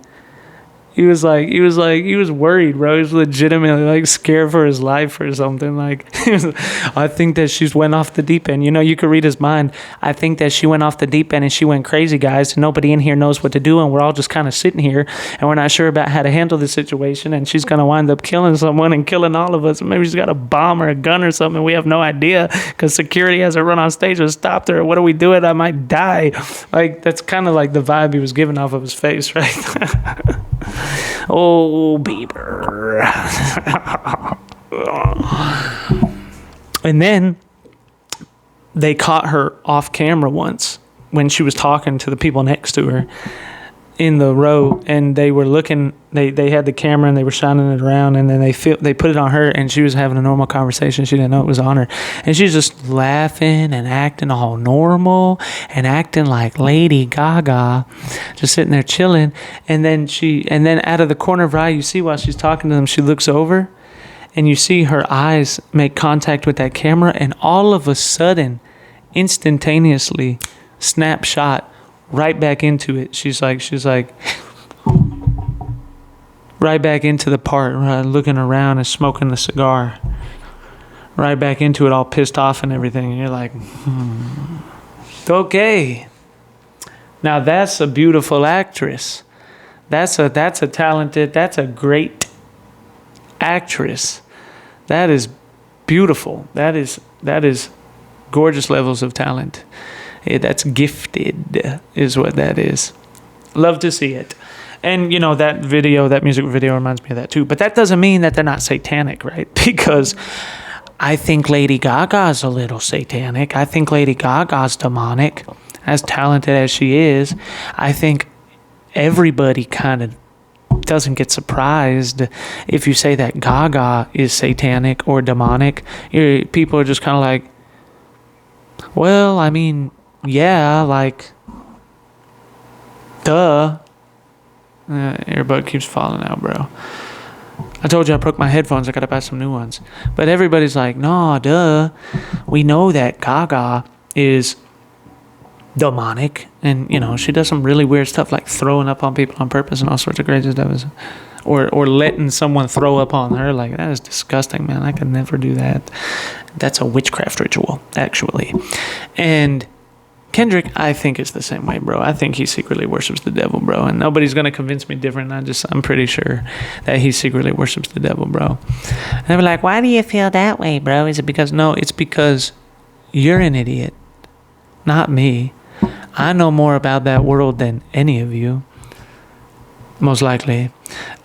he was worried, bro. He was legitimately scared for his life or something. I think that she's went off the deep end. You could read his mind. I think that she went off the deep end and she went crazy, guys. And nobody in here knows what to do, and we're all just kind of sitting here, and we're not sure about how to handle the situation. And she's gonna wind up killing someone and killing all of us. Maybe she's got a bomb or a gun or something. We have no idea because security hasn't run on stage and stopped her. What are we doing? I might die. That's kind of the vibe he was giving off of his face, right? Oh, Bieber. And then they caught her off camera once when she was talking to the people next to her in the row, and they were looking. They had the camera and they were shining it around, and then they put it on her, and she was having a normal conversation. She didn't know it was on her, and she's just laughing and acting all normal and acting like Lady Gaga, just sitting there chilling. And then out of the corner of her eye, you see while she's talking to them, she looks over, and you see her eyes make contact with that camera, and all of a sudden, instantaneously, snapshot, right back into it. She's like right back into the part, looking around and smoking the cigar. Right back into it, all pissed off and everything. And you're like, okay. Now that's a beautiful actress. That's a talented, that's a great actress. That is beautiful. That is gorgeous levels of talent. That's gifted is what that is. Love to see it. And, that music video reminds me of that too. But that doesn't mean that they're not satanic, right? Because I think Lady Gaga's a little satanic. I think Lady Gaga's demonic. As talented as she is, I think everybody kind of doesn't get surprised if you say that Gaga is satanic or demonic. People are just kind of like, well, I mean, yeah, duh. earbud keeps falling out, bro. I told you I broke my headphones. I gotta buy some new ones. But everybody's like, nah, duh. We know that Gaga is demonic. And, you know, she does some really weird stuff like throwing up on people on purpose and all sorts of crazy stuff. Or letting someone throw up on her. Like, that is disgusting, man. I could never do that. That's a witchcraft ritual, actually. And Kendrick, I think, is the same way, bro. I think he secretly worships the devil, bro. And nobody's going to convince me different. I'm pretty sure that he secretly worships the devil, bro. And they were like, why do you feel that way, bro? Is it because... No, it's because you're an idiot, not me. I know more about that world than any of you. Most likely.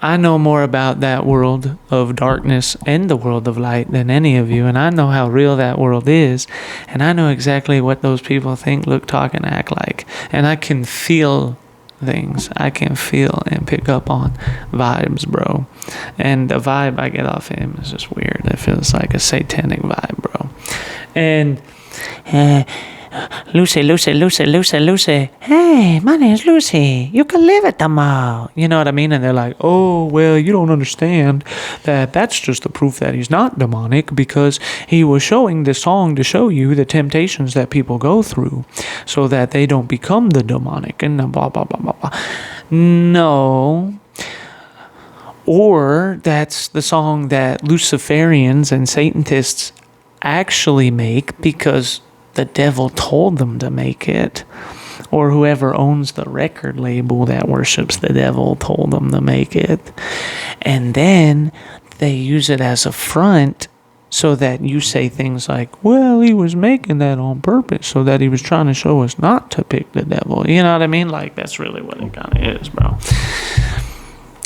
I know more about that world of darkness and the world of light than any of you, and I know how real that world is, and I know exactly what those people think, look, talk, and act like, and I can feel things. I can feel and pick up on vibes, bro, and the vibe I get off him is just weird. It feels like a satanic vibe, bro. And Lucy. Hey, my name's Lucy. You can live at the mall. You know what I mean? And they're like, oh, well, you don't understand that that's just the proof that he's not demonic because he was showing this song to show you the temptations that people go through so that they don't become the demonic and blah, blah, blah, blah, blah. No. Or that's the song that Luciferians and Satanists actually make because the devil told them to make it, or whoever owns the record label that worships the devil told them to make it, and then they use it as a front so that you say things like, well, he was making that on purpose so that he was trying to show us not to pick the devil. You know what I mean? Like, that's really what it kind of is, bro.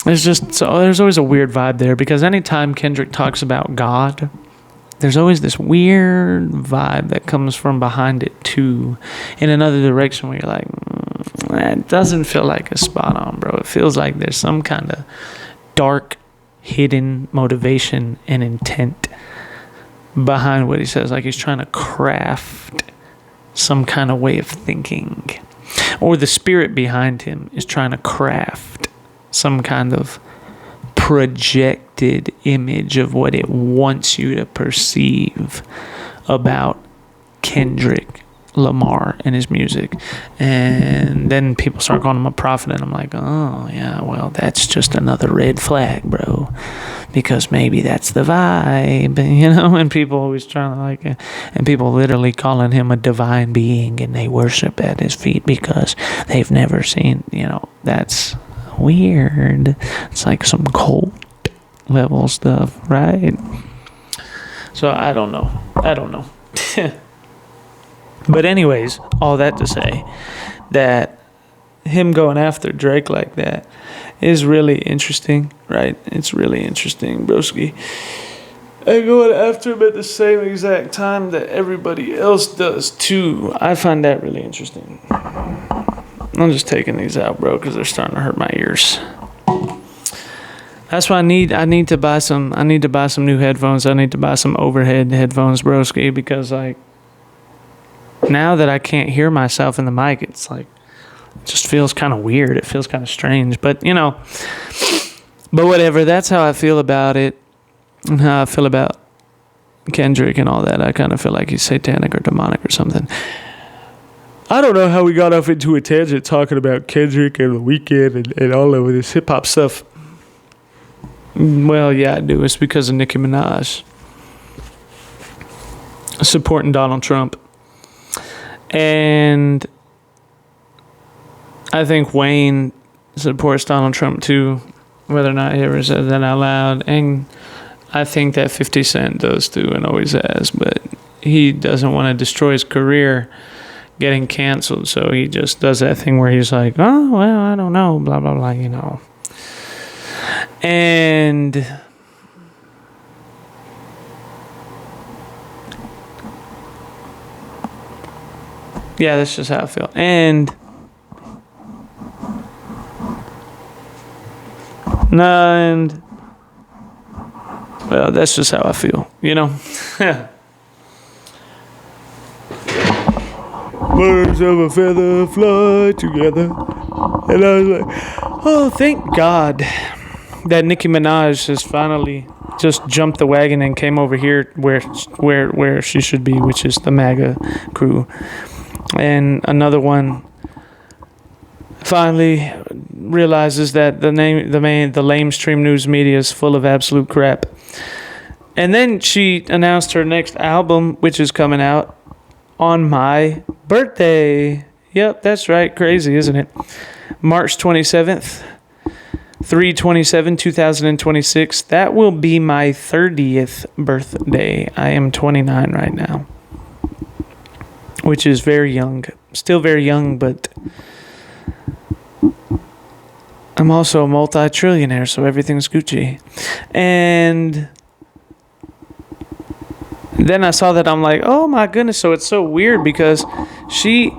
There's always a weird vibe there because anytime Kendrick talks about God, there's always this weird vibe that comes from behind it too, in another direction where you're like, that doesn't feel like a spot on, bro. It feels like there's some kind of dark, hidden motivation and intent behind what he says. Like he's trying to craft some kind of way of thinking. Or the spirit behind him is trying to craft some kind of projected image of what it wants you to perceive about Kendrick Lamar and his music. And then people start calling him a prophet, and I'm like, oh yeah, well, that's just another red flag, bro, because maybe that's the vibe, you know. And people always trying to like it, and people literally calling him a divine being, and they worship at his feet because they've never seen, you know. That's weird. It's like some cult level stuff, right? So I don't know. But anyways, all that to say that him going after Drake like that is really interesting, right? It's really interesting, broski. And going after him at the same exact time that everybody else does too. I find that really interesting. I'm just taking these out, bro, because they're starting to hurt my ears. That's why I need to buy some new headphones. I need to buy some overhead headphones, broski, because like now that I can't hear myself in the mic, it's like it just feels kind of weird. It feels kind of strange, but you know, but whatever. That's how I feel about it, and how I feel about Kendrick and all that. I kind of feel like he's satanic or demonic or something. I don't know how we got off into a tangent talking about Kendrick and The Weeknd and all over this hip-hop stuff. Well, yeah, I do. It's because of Nicki Minaj supporting Donald Trump. And I think Wayne supports Donald Trump too, whether or not he ever says that out loud. And I think that 50 Cent does too and always has. But he doesn't want to destroy his career getting canceled, so he just does that thing where he's like, oh, well, I don't know, blah, blah, blah, you know. And yeah, that's just how I feel. And well, that's just how I feel, you know. Birds of a feather fly together. And I was like, Oh, thank God that Nicki Minaj has finally just jumped the wagon and came over here where she should be, which is the MAGA crew. And another one finally realizes that the lamestream news media is full of absolute crap. And then she announced her next album, which is coming out on my birthday. Yep, that's right. Crazy, isn't it? March 27th, 3/27/2026. That will be my 30th birthday. I am 29 right now, which is very young. Still very young, but I'm also a multi-trillionaire, so everything's Gucci. And then I saw that, I'm like, oh my goodness. So it's so weird because she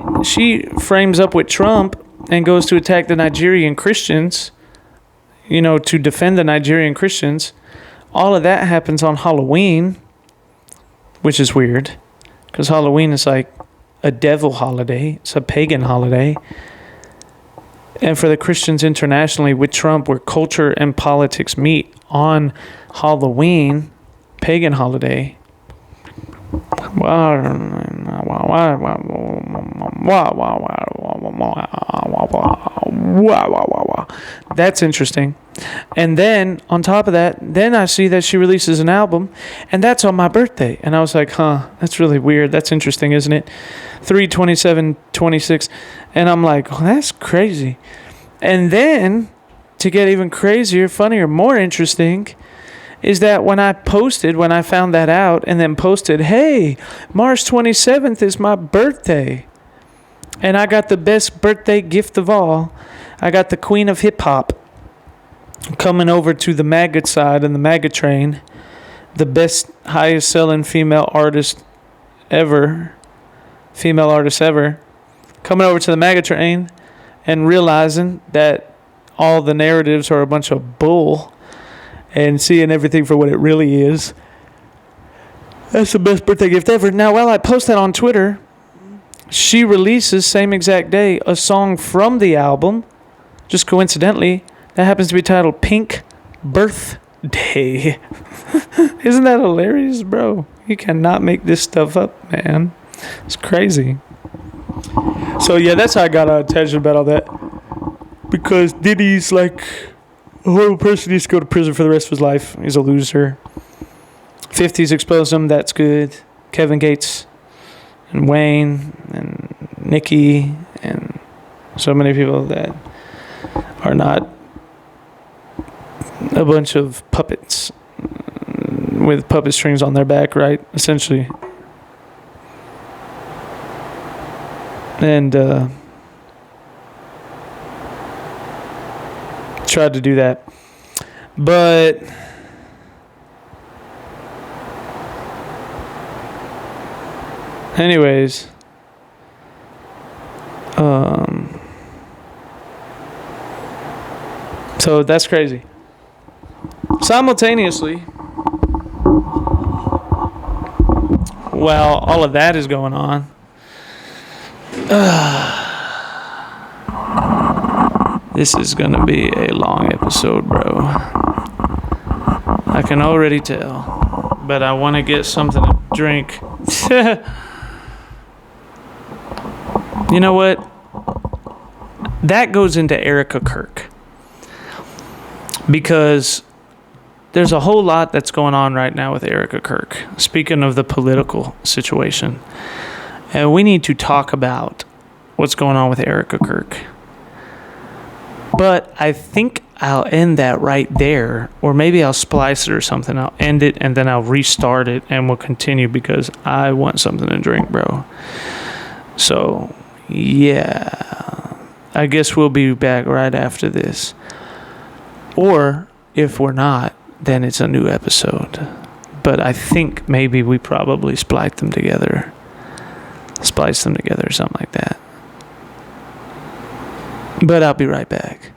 frames up with Trump and goes to attack the Nigerian Christians, to defend the Nigerian Christians. All of that happens on Halloween, which is weird because Halloween is like a devil holiday. It's a pagan holiday. And for the Christians internationally with Trump, where culture and politics meet on Halloween, pagan holiday. That's interesting. And then on top of that, then I see that she releases an album, and that's on my birthday. And I was like, that's really weird. That's interesting, isn't it? 3/27/26. And I'm like, oh, that's crazy. And then to get even crazier, funnier, more interesting, is that when I found that out and then posted, hey, March 27th is my birthday. And I got the best birthday gift of all. I got the queen of hip hop coming over to the MAGA side and the MAGA train. The best, highest selling female artist ever. Coming over to the MAGA train and realizing that all the narratives are a bunch of bull. And seeing everything for what it really is. That's the best birthday gift ever. Now, while I post that on Twitter, she releases, same exact day, a song from the album, just coincidentally, that happens to be titled Pink Birthday. Isn't that hilarious, bro? You cannot make this stuff up, man. It's crazy. So, yeah, that's how I got a tangent about all that. Because Diddy's like a horrible person. He needs to go to prison for the rest of his life. He's a loser. 50s exposed him. That's good. Kevin Gates and Wayne and Nikki and so many people that are not a bunch of puppets with puppet strings on their back, right? Essentially. And tried to do that. But anyways, so that's crazy. Simultaneously, while all of that is going on, this is going to be a long episode, bro. I can already tell. But I want to get something to drink. You know what? That goes into Erica Kirk. Because there's a whole lot that's going on right now with Erica Kirk. Speaking of the political situation. And we need to talk about what's going on with Erica Kirk. But I think I'll end that right there. Or maybe I'll splice it or something. I'll end it and then I'll restart it and we'll continue because I want something to drink, bro. So, yeah. I guess we'll be back right after this. Or if we're not, then it's a new episode. But I think maybe we probably splice them together or something like that. But I'll be right back.